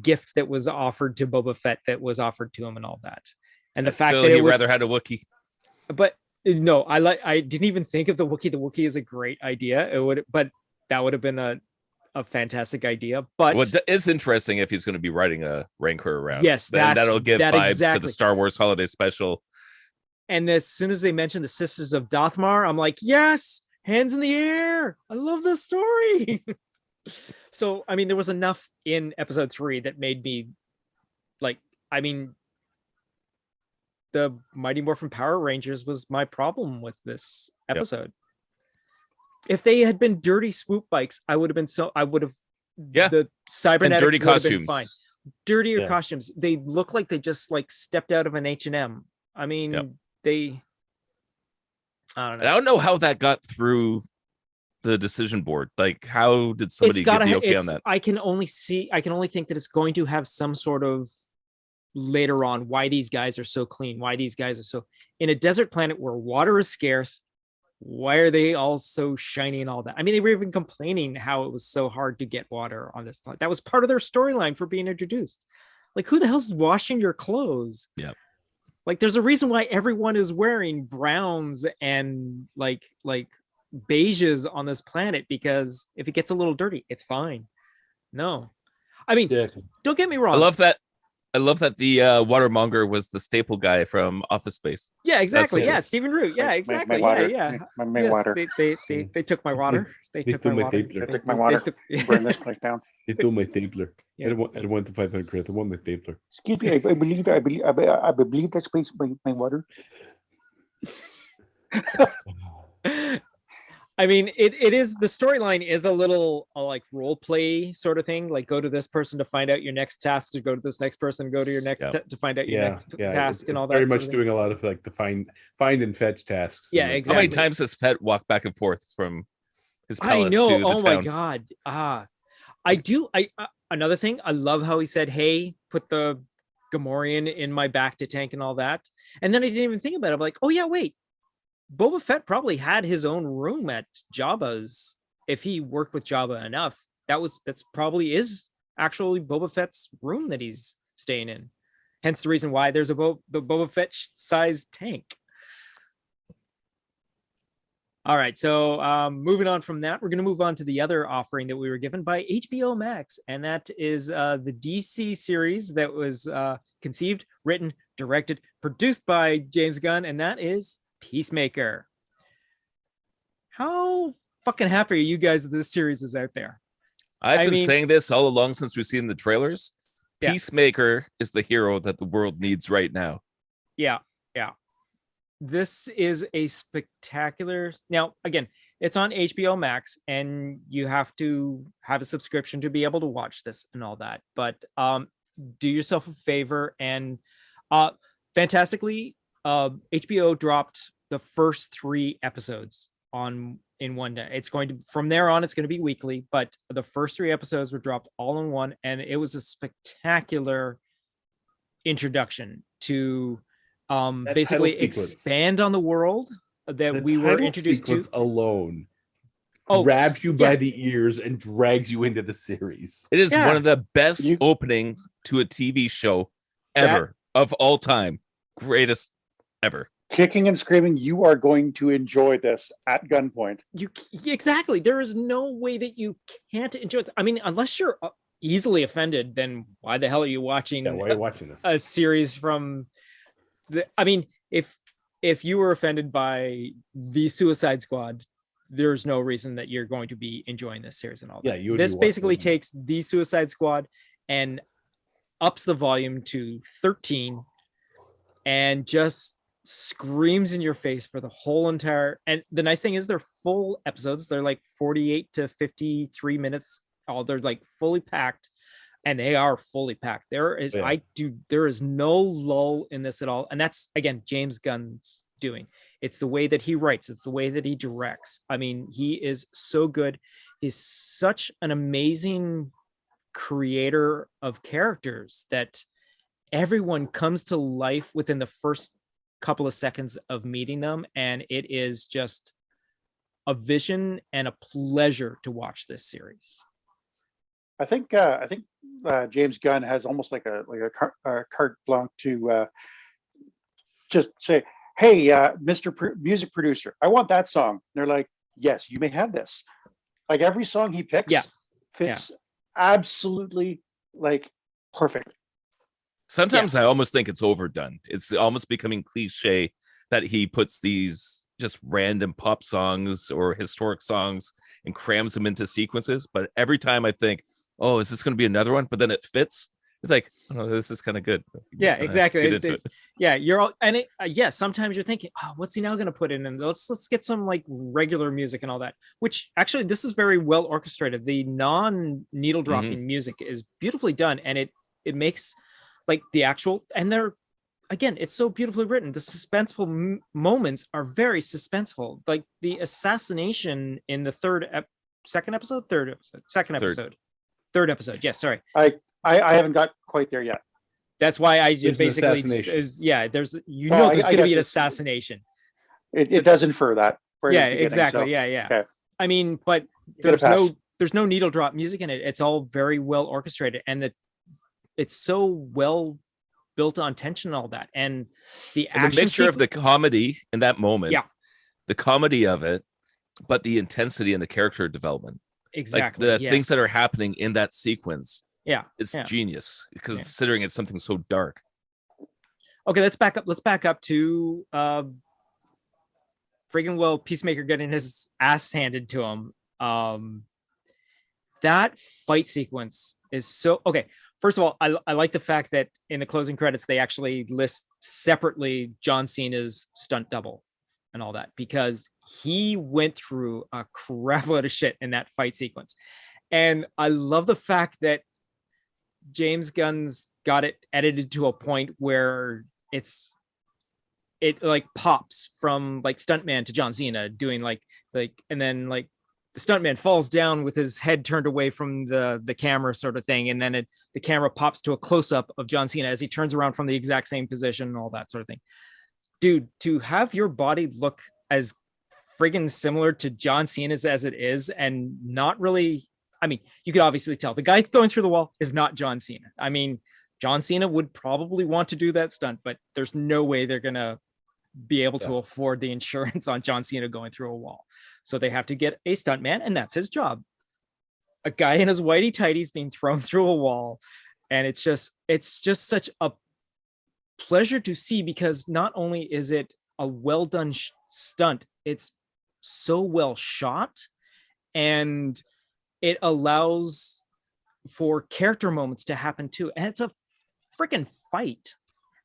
gift that was offered to Boba Fett that was offered to him and all that, and the fact
Still,
that
he
it was.
rather had a Wookiee.
But no, I didn't even think of the Wookiee. The Wookiee is a great idea. But that would have been a fantastic idea. But
What is interesting if he's going to be riding a Rancor around.
Yes,
then that'll give
that
vibes to
exactly.
the Star Wars Holiday Special.
And as soon as they mentioned the Sisters of Dothmar, I'm like, yes, hands in the air. I love this story. So, I mean, there was enough in episode 3 that made me like, I mean, the Mighty Morphin Power Rangers was my problem with this episode. If they had been dirty swoop bikes, I would have the cybernetics
dirty
would have been
costumes.
fine. Dirtier
Yeah.
costumes. They look like they just like stepped out of an H&M. I mean,
Yep.
I don't
And
know.
I don't know how that got through the decision board. Like, how did somebody get the okay on that?
I can only think that it's going to have some sort of later on why these guys are so clean, why these guys are so in a desert planet where water is scarce. Why are they all so shiny and all that? I mean, they were even complaining how it was so hard to get water on this planet. That was part of their storyline for being introduced. Like, who the hell's washing your clothes?
Yeah.
Like, there's a reason why everyone is wearing browns and like beiges on this planet, because if it gets a little dirty, it's fine. No. I mean, don't get me wrong.
I love that the watermonger was the staple guy from Office Space.
Yeah, exactly.
it.
Yeah, Stephen Root. Yeah,
My
exactly.
water.
Yeah.
My
Yes,
water.
They took my water. They took my water.
stapler.
They took my water. Burn this place down.
They took my stapler.
Yeah.
I don't want the 500 credit. I want my stapler.
Excuse me. I believe that's my water.
I mean, it is, the storyline is a little like role play sort of thing. Like, go to this person to find out your next task, to go to this next person, go to your next
Yep.
to find out your next task, and all that.
Very
sort
much
of thing.
doing a lot of like the find and fetch tasks.
Yeah,
And, like,
exactly.
How many times has Fett walked back and forth from his
I
palace
know.
to the
Oh
town?
my god. I do. Another thing, I love how he said, "Hey, put the Gamorrean in my back to tank and all that." And then I didn't even think about it. I'm like, oh yeah, wait. Boba Fett probably had his own room at Jabba's. If he worked with Jabba enough, that's probably is actually Boba Fett's room that he's staying in. Hence the reason why there's the Boba Fett sized tank. All right, so moving on from that, we're going to move on to the other offering that we were given by HBO Max, and that is the DC series that was conceived, written, directed, produced by James Gunn, and that is Peacemaker. How fucking happy are you guys that this series is out there?
I've
I
been
mean-
saying this all along since we've seen the trailers.
Yeah.
Peacemaker is the hero that the world needs right now.
Yeah. This is a spectacular. Now, again, it's on HBO Max, and you have to have a subscription to be able to watch this and all that. But do yourself a favor and fantastically, HBO dropped the first 3 episodes in one day. It's going to, from there on, it's going to be weekly, but the first 3 episodes were dropped all in one, and it was a spectacular introduction to basically
title sequence.
expand on the world that
the
we were
title
introduced to.
sequence alone
Oh,
grabs you by
yeah.
the ears and drags you into the series.
It is
Yeah.
one of the best
You-
openings to a TV show ever of all time. Greatest ever.
Kicking and screaming, you are going to enjoy this at gunpoint.
Exactly. There is no way that you can't enjoy it. I mean, unless you're easily offended, then why the hell are you watching
Yeah, why are you watching this?
a series from the, I mean, if you were offended by the Suicide Squad, there's no reason that you're going to be enjoying this series and all that.
Yeah, you would
This
be
basically
watching.
takes the Suicide Squad and ups the volume to 13 and just screams in your face for the whole entire. And the nice thing is they're full episodes. They're like 48 to 53 minutes. Oh, they're like fully packed, and they are fully packed. There is there is no lull in this at all. And that's, again, James Gunn's doing. It's the way that he writes, it's the way that he directs. I mean, he is so good. He's such an amazing creator of characters that everyone comes to life within the first couple of seconds of meeting them, and it is just a vision and a pleasure to watch this series.
I think James Gunn has almost like a carte blanche to just say, "Hey, Mr. Music Producer, I want that song." And they're like, "Yes, you may have this." Like every song he picks fits absolutely like perfect.
Sometimes I almost think it's overdone. It's almost becoming cliche that he puts these just random pop songs or historic songs and crams them into sequences. But every time I think, oh, is this going to be another one? But then it fits. It's like, oh, this is kind of good.
Yeah, exactly. Yeah, you're all, and sometimes you're thinking, oh, what's he now going to put in? And let's get some like regular music and all that, which actually this is very well orchestrated. The non-needle dropping music is beautifully done, and it makes like the actual, and they're, again, it's so beautifully written. The suspenseful moments are very suspenseful. Like the assassination in the third episode. Yes, sorry.
I haven't got quite there yet.
That's why I just basically there's there's going to be an assassination.
It does infer that.
Yeah, exactly. So. Yeah. Okay. I mean, but there's no needle drop music in it. It's all very well orchestrated, and it's so well built on tension and all that, and the
mixture of the comedy in that moment, the comedy of it, but the intensity and the character development,
exactly,
like the things that are happening in that sequence. It's genius, because considering it's something so dark.
Okay, let's back up to Peacemaker getting his ass handed to him. That fight sequence is so okay. First of all, I like the fact that in the closing credits, they actually list separately John Cena's stunt double and all that, because he went through a crap load of shit in that fight sequence. And I love the fact that James Gunn's got it edited to a point where it like pops from like stuntman to John Cena doing like, and then like the stuntman falls down with his head turned away from the camera sort of thing. And then the camera pops to a close up of John Cena as he turns around from the exact same position and all that sort of thing. Dude, to have your body look as friggin' similar to John Cena's as it is, and not really, I mean, you could obviously tell the guy going through the wall is not John Cena. I mean, John Cena would probably want to do that stunt, but there's no way they're going to be able to afford the insurance on John Cena going through a wall. So they have to get a stuntman, and that's his job. A guy in his whitey tighties being thrown through a wall. And it's just such a pleasure to see, because not only is it a well done stunt, it's so well shot, and it allows for character moments to happen too. And it's a freaking fight.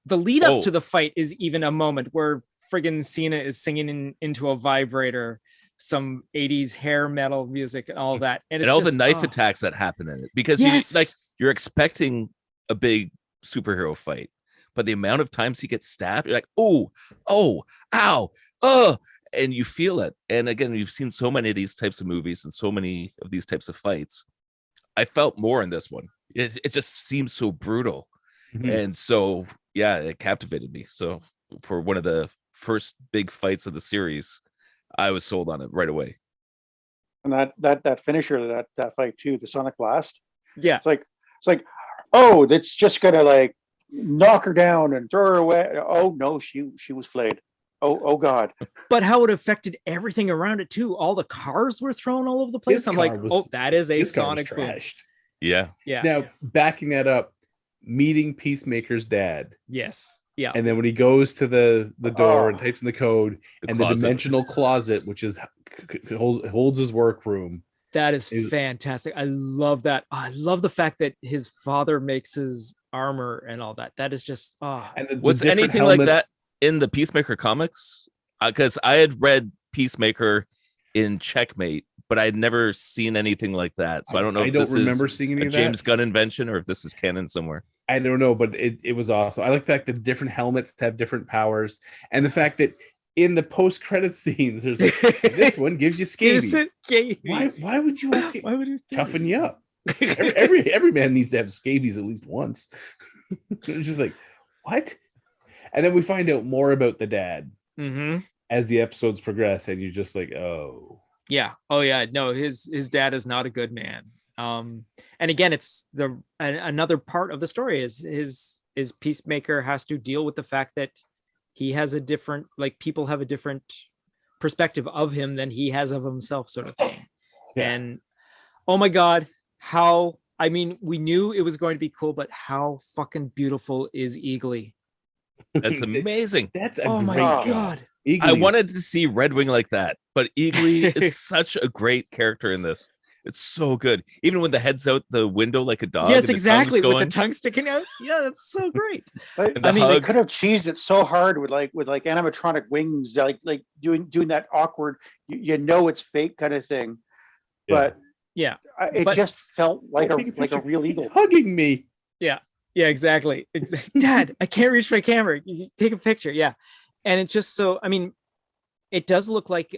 The lead up to the fight is even a moment where friggin' Cena is singing into a vibrator, some 80s hair metal music and all that. And
all the knife attacks that happen in it, because you're expecting a big superhero fight, but the amount of times he gets stabbed, you're like, oh, ow, and you feel it. And again, you've seen so many of these types of movies and so many of these types of fights. I felt more in this one. It just seems so brutal. And so, it captivated me. So for one of the first big fights of the series, I was sold on it right away.
And that finisher, that fight too, the Sonic Blast.
Yeah.
It's like, oh, that's just gonna like knock her down and throw her away. Oh no, she was flayed. Oh God.
But how it affected everything around it too. All the cars were thrown all over the place. I'm like, that is a Sonic boom.
Yeah.
Yeah.
Now, backing that up, meeting Peacemaker's dad.
Yes. Yeah.
And then when he goes to the door and
Oh.
types in the code,
The
and
closet.
the dimensional closet, which is holds his workroom.
That is
Is-
fantastic. I love that. I love the fact that his father makes his armor and all that. That is just
And
Was
different
anything like
helmets-
that in the Peacemaker comics? Because I had read Peacemaker in Checkmate, but I had never seen anything like that. So I don't know
I
if
don't
this
remember
is
seeing any
a
of
James
that.
Gunn invention or if this is canon somewhere.
I don't know, but it was awesome. I like the fact that different helmets have different powers, and the fact that in the post-credit scenes, there's like, this one gives you scabies. Why would you want scabies?
Why would you
Toughen you up? every man needs to have scabies at least once. It's just like, what? And then we find out more about the dad
Mm-hmm.
as the episodes progress, and you're just like, oh.
Yeah. Oh yeah. No, his dad is not a good man. And again, it's another part of the story is Peacemaker has to deal with the fact that he has a different, like, people have a different perspective of him than he has of himself, sort of thing.
Yeah.
And oh my God, I mean, we knew it was going to be cool, but how fucking beautiful is Eagly?
That's amazing.
That's a
Oh my
great job.
God.
Eagly
I
is-
wanted to see Red Wing like that, but Eagly is such a great character in this. It's so good. Even when the head's out the window like a dog.
Yes,
and the
exactly.
tongue's
With the
going,
tongue sticking out. Yeah, that's so great.
But,
and the
I mean, they
hug.
could have cheesed it so hard with animatronic wings, like doing that awkward, you know it's fake kind of thing.
Yeah.
But
Yeah.
it
But-
just felt like
Take a
a
picture.
real eagle.
hugging me.
Yeah, exactly. Dad, I can't reach my camera. You take a picture. Yeah. And it's just so, I mean, it does look like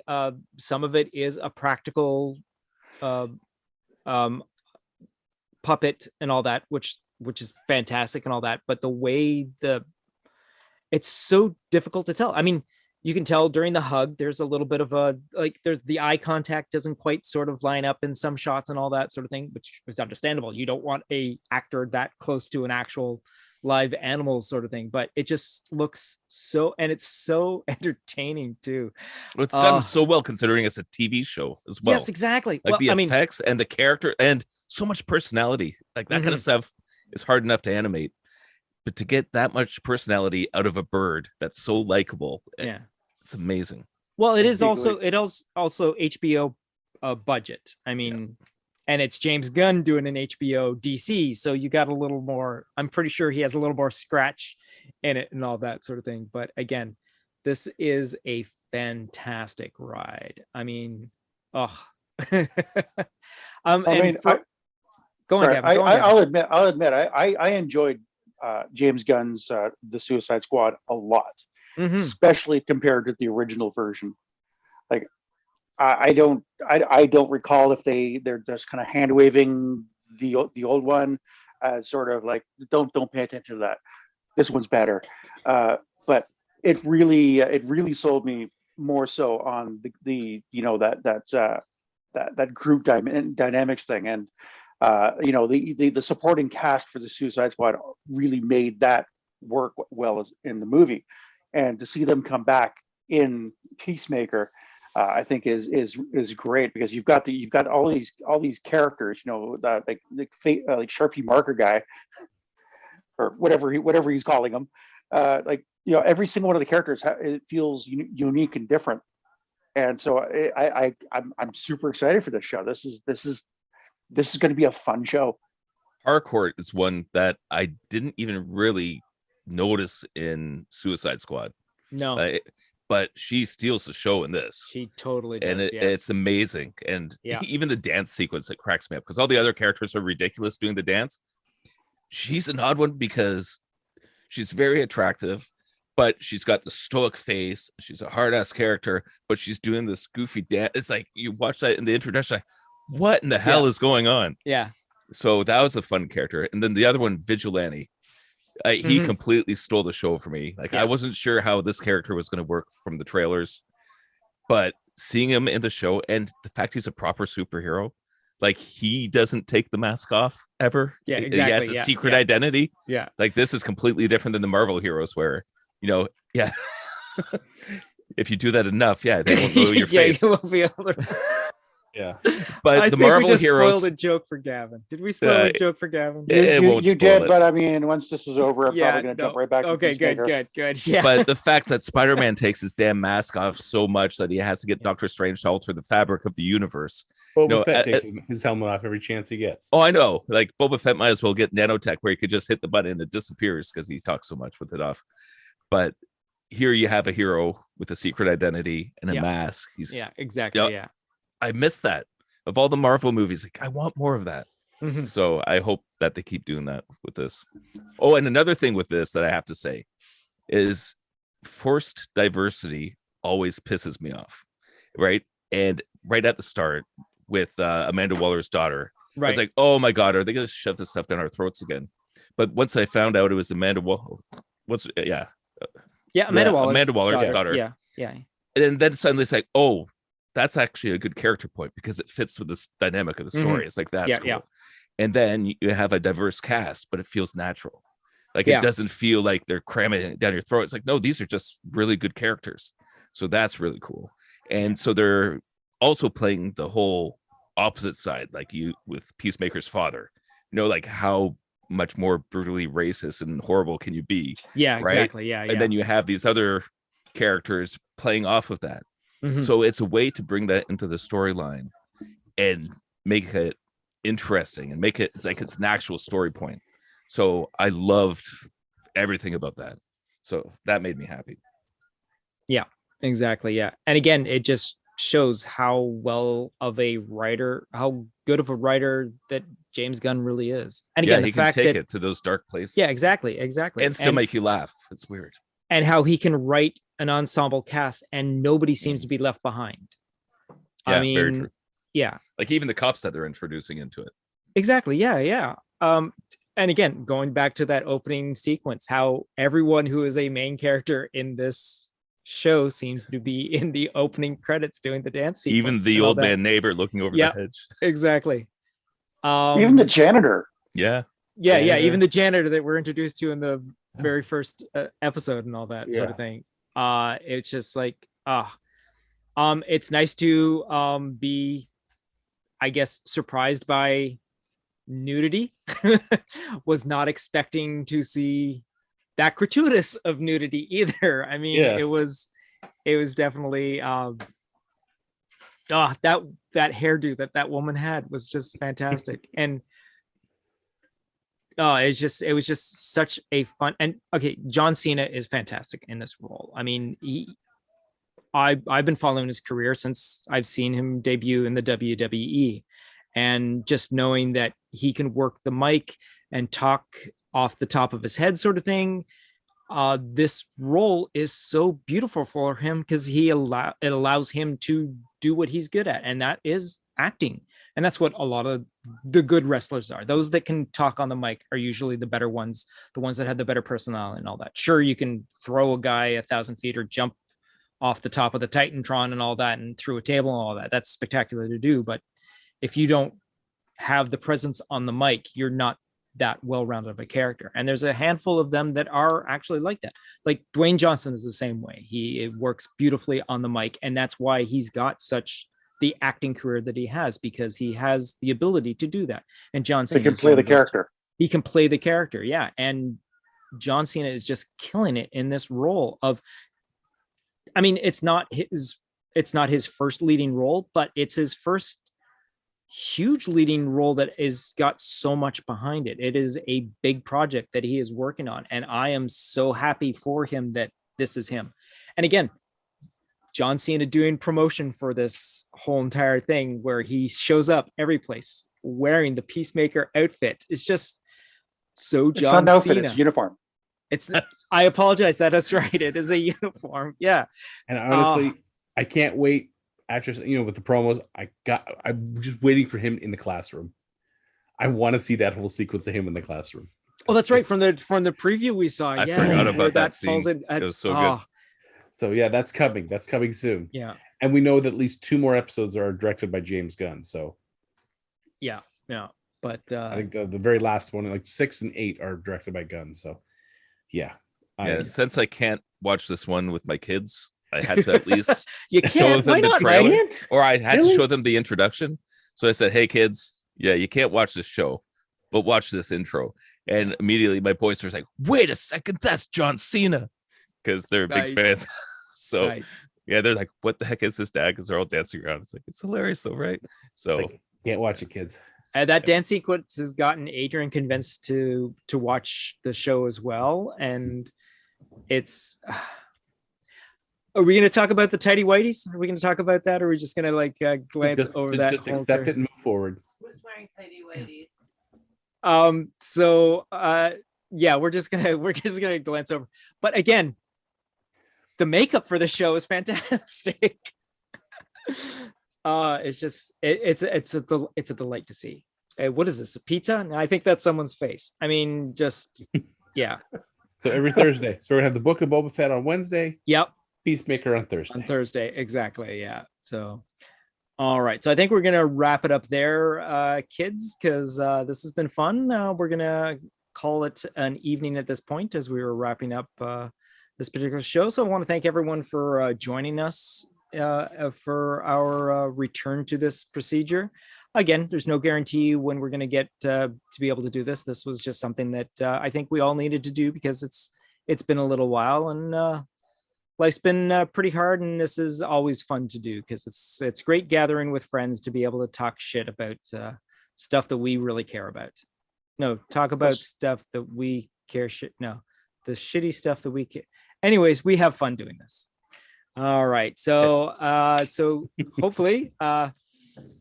some of it is a practical puppet and all that, which is fantastic and all that. But the way it's so difficult to tell. I mean, you can tell during the hug, there's a little bit of there's the eye contact doesn't quite sort of line up in some shots and all that sort of thing, which is understandable. You don't want a actor that close to an actual live animal sort of thing, but it just looks so, and it's so entertaining too.
Well, it's done so well considering it's a TV show as well.
Yes, exactly.
Like
Well,
the
I mean,
effects and the character and so much personality. Like that kind of stuff is hard enough to animate. But to get that much personality out of a bird that's so likable,
yeah.
it's amazing.
Well, it is
Completely.
also HBO budget. I mean, and it's James Gunn doing an HBO DC, so you got a little more. I'm pretty sure he has a little more scratch in it and all that sort of thing. But again, this is a fantastic ride. I mean, oh.
I
and
mean,
go on,
sorry,
Gavin. Go on, Gavin.
I'll admit, I enjoyed James Gunn's The Suicide Squad a lot,
Mhm.
especially compared to the original version. Like, I don't recall if they're just kind of hand waving the old one as sort of like don't pay attention to that. This one's better, but it really sold me more so on the that group dynamics thing, and the supporting cast for the Suicide Squad really made that work well as in the movie, and to see them come back in Peacemaker, I think is great, because you've got all these characters, like Sharpie marker guy, or whatever he's calling them, every single one of the characters it feels unique and different, and so I'm super excited for this show. This is going to be a fun show.
Harcourt is one that I didn't even really notice in Suicide Squad.
No,
But she steals the show in this.
she totally does.
And
yes.
it's amazing. And
Yeah.
even the dance sequence that cracks me up, because all the other characters are ridiculous doing the dance. She's an odd one because she's very attractive, but she's got the stoic face. She's a hard ass character, but she's doing this goofy dance. It's like you watch that in the introduction, like, what in the hell is going on?
Yeah.
So that was a fun character. And then the other one, Vigilante. He
Mhm.
completely stole the show for me. Like,
Yeah.
I wasn't sure how this character was going to work from the trailers, but seeing him in the show and the fact he's a proper superhero, like he doesn't take the mask off ever.
Yeah,
He has
exactly.
a
Yeah,
secret
yeah.
identity.
Yeah.
Like, this is completely different than the Marvel heroes where, yeah. If you do that enough, yeah, they won't know your
Yeah,
face.
you won't be able to.
Yeah.
But
I
the
think we
Marvel
just
heroes,
spoiled a joke for Gavin. Did we spoil a joke for Gavin?
it won't
You
spoil
did,
it.
but I mean, once this is over, I'm
Yeah,
probably going to jump
no.
right back to
Okay, good,
Peacemaker.
good. Yeah.
But the fact that Spider-Man takes his damn mask off so much that he has to get Doctor Strange to alter the fabric of the universe.
Boba Fett takes his helmet off every chance he gets.
Oh, I know. Like Boba Fett might as well get nanotech where he could just hit the button and it disappears because he talks so much with it off. But here you have a hero with a secret identity and a mask.
Exactly. Yeah.
I miss that. Of all the Marvel movies, like I want more of that.
Mm-hmm.
So I hope that they keep doing that with this. Oh, and another thing with this that I have to say is forced diversity always pisses me off, right? And right at the start with Amanda Waller's daughter, I was like, oh my God, are they going to shove this stuff down our throats again? But once I found out it was Amanda Waller, Amanda Waller's daughter.
Yeah.
And then suddenly it's like, oh, that's actually a good character point because it fits with this dynamic of the story. It's like, that's cool. And then you have a diverse cast, but it feels natural. Like it doesn't feel like they're cramming it down your throat. It's like, no, these are just really good characters. So that's really cool. And so they're also playing the whole opposite side, like you with Peacemaker's father, like how much more brutally racist and horrible can you be?
Yeah,
right?
Exactly. Yeah.
And then you have these other characters playing off of that. Mm-hmm. So it's a way to bring that into the storyline and make it interesting and make it like it's an actual story point. So I loved everything about that. So that made me happy.
Yeah, exactly. Yeah. And again, it just shows how good of a writer that James Gunn really is. And again,
he
the fact
can take
that
it to those dark places.
Yeah, exactly.
And still make you laugh. It's weird.
And how he can write an ensemble cast and nobody seems to be left behind.
Yeah,
I mean,
very true.
Yeah.
Like even the cops that they're introducing into it.
Exactly. Yeah. And again, going back to that opening sequence, how everyone who is a main character in this show seems to be in the opening credits doing the dance sequence.
Even the old man neighbor looking over the hedge.
Exactly.
Even the janitor.
Yeah.
Even the janitor that we're introduced to in the very first episode and all that sort of thing. It's just like, it's nice to be, I guess, surprised by nudity. Was not expecting to see that gratuitous of nudity either. I mean, it was definitely that hairdo that woman had was just fantastic. And it was just such a fun, and okay, John Cena is fantastic in this role. I mean, I've been following his career since I've seen him debut in the WWE, and just knowing that he can work the mic and talk off the top of his head sort of thing. This role is so beautiful for him because it allows him to do what he's good at, and that is acting. And that's what a lot of the good wrestlers are. Those that can talk on the mic are usually the better ones, the ones that have the better personality and all that. Sure, you can throw a guy 1,000 feet or jump off the top of the Titantron and all that and through a table and all that. That's spectacular to do. But if you don't have the presence on the mic, you're not that well-rounded of a character. And there's a handful of them that are actually like that. Like Dwayne Johnson is the same way. It works beautifully on the mic. And that's why he's got such the acting career that he has, because he has the ability to do that. And John Cena
can play the character.
He can play the character. Yeah. And John Cena is just killing it in this role of, I mean, it's not his first leading role, but it's his first huge leading role that is got so much behind it. It is a big project that he is working on. And I am so happy for him that this is him. And again, John Cena doing promotion for this whole entire thing where he shows up every place wearing the Peacemaker outfit. It's just so John Cena. It's not an outfit,
it's uniform.
I apologize. That is right. It is a uniform. Yeah.
And honestly, I can't wait after, with the promos. I'm just waiting for him in the classroom. I want to see that whole sequence of him in the classroom.
Oh, that's right. From the preview we saw.
I forgot about that scene. It was so good.
So yeah, that's coming. That's coming soon.
Yeah.
And we know that at least 2 more episodes are directed by James Gunn. So
yeah. But
I think the very last one, like 6 and 8, are directed by Gunn. So yeah.
Since I can't watch this one with my kids, I had to at least
You
show
can't.
them
Why
the
not,
trailer,
Ryan?
or I had
Really?
to show them the introduction. So I said, "Hey, kids, yeah, you can't watch this show, but watch this intro." And immediately my boys were like, "Wait a second, that's John Cena," because they're big
Nice.
fans. So
Nice.
yeah, they're like, "What the heck is this, Dad?" Because they're all dancing around. It's like, it's hilarious, though, right? So
Like, can't watch it, kids.
That dance sequence has gotten Adrian convinced to watch the show as well, and it's. Are we going to talk about the tidy whities? Are we going to talk about that, or are we just going to glance over that?
Just
whole
accept it and move forward.
Who's wearing tidy whities?
Yeah, we're just gonna glance over. But again, the makeup for the show is fantastic. It's just it's a delight to see. What is this? A pizza? No, I think that's someone's face. I mean, just yeah.
So every Thursday. So we're gonna have the Book of Boba Fett on Wednesday.
Yep.
Peacemaker on Thursday.
On Thursday, exactly. Yeah. So all right. So I think we're gonna wrap it up there, kids, because this has been fun. We're gonna call it an evening at this point as we were wrapping up this particular show. So I want to thank everyone for joining us for our return to this procedure. Again, there's no guarantee when we're going to get to be able to do this. This was just something that I think we all needed to do because it's been a little while, and life's been pretty hard, and this is always fun to do because it's great gathering with friends to be able to talk shit about stuff that we really care about. No, talk about stuff that we care shit. No, the shitty stuff that we care. Anyways, we have fun doing this. All right. So hopefully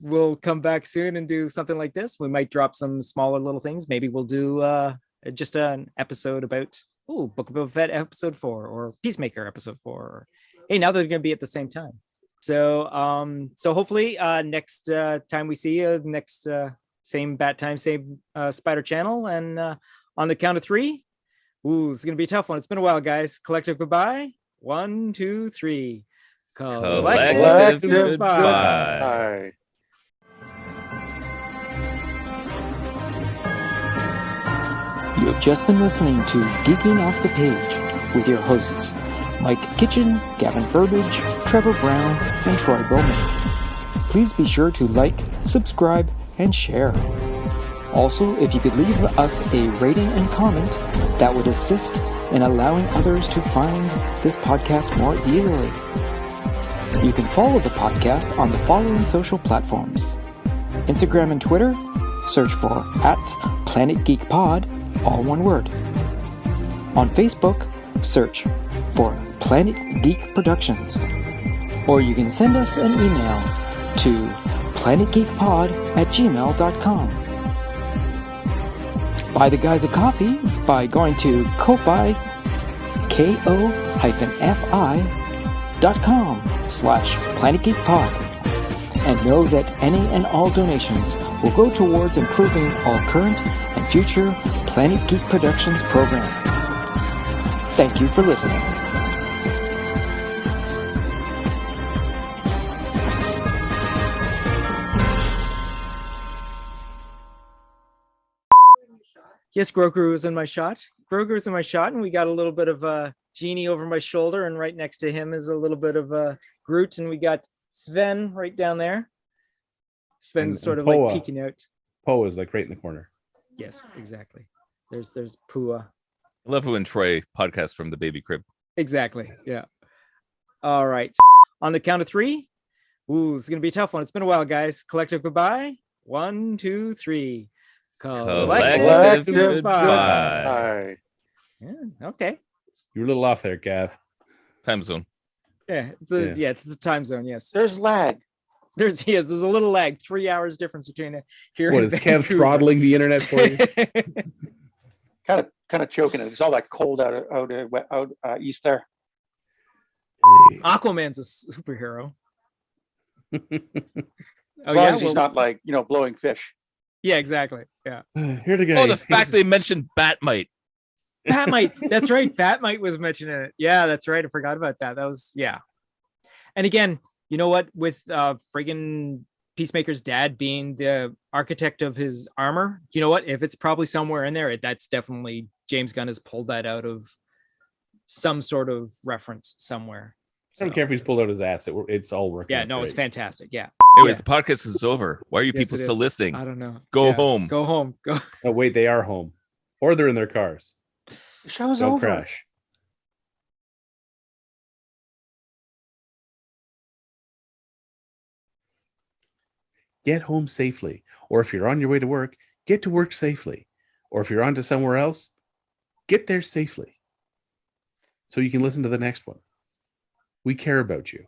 we'll come back soon and do something like this. We might drop some smaller little things. Maybe we'll do just an episode about Book of Boba Fett episode 4 or Peacemaker episode 4. Or, hey, now they're going to be at the same time. So hopefully next time we see you, next same bat time, same Spider channel, and on the count of 3. It's gonna be a tough one. It's been a while, guys. Collective goodbye. 1, 2, 3.
Collective
goodbye.
You have just been listening to Geeking Off the Page with your hosts, Mike Kitchen, Gavin Burbage, Trevor Brown, and Troy Bowman. Please be sure to like, subscribe, and share. Also, if you could leave us a rating and comment, that would assist in allowing others to find this podcast more easily. You can follow the podcast on the following social platforms: Instagram and Twitter, search for @PlanetGeekPod, all one word. On Facebook, search for Planet Geek Productions. Or you can send us an email to planetgeekpod@gmail.com. Buy the guys a coffee by going to Ko-Fi, ko-fi.com/PlanetGeekPod. And know that any and all donations will go towards improving all current and future Planet Geek Productions programs. Thank you for listening.
Yes, Grogu was in my shot. And we got a little bit of a Genie over my shoulder, and right next to him is a little bit of a Groot, and we got Sven right down there. Sven's sort of
Poa.
like peeking out.
Poe is like right in the corner.
Yes, exactly. There's Pua.
I love when Troy podcasts from the baby crib.
Exactly. Yeah. All right. On the count of 3. It's gonna be a tough one. It's been a while, guys. Collective goodbye. 1, 2, 3.
Collective goodbye.
Goodbye.
Yeah, okay.
You were a little off there, Gav.
Time zone.
Yeah, it's the time zone. Yes,
There's lag.
there's a little lag. 3 hours difference between here.
What
and
is Kev
Vancouver.
throttling the internet for you?
Kind of choking it. It's all that cold out east there.
Aquaman's a superhero.
As long as he's not like blowing fish.
Yeah, exactly. Yeah.
Here to go.
Oh, the fact they mentioned Batmite.
Batmite. That's right. Batmite was mentioning it. Yeah, that's right. I forgot about that. That was, yeah. And again, you know what? With friggin' Peacemaker's dad being the architect of his armor, you know what? If it's probably somewhere in there, that's definitely James Gunn has pulled that out of some sort of reference somewhere.
I don't care if he's pulled out his ass. It's all working.
Yeah,
out
no, it's
great.
fantastic. Yeah.
Anyways,
Yeah.
the podcast is over. Why are you
Yes,
people
it
still
is.
listening?
I don't know.
Go
Yeah.
home.
Go home. Go.
Oh wait, they are home, or they're in their cars.
The show's
Don't
over.
crash. Get home safely, or if you're on your way to work, get to work safely, or if you're on to somewhere else, get there safely, so you can listen to the next one. We care about you.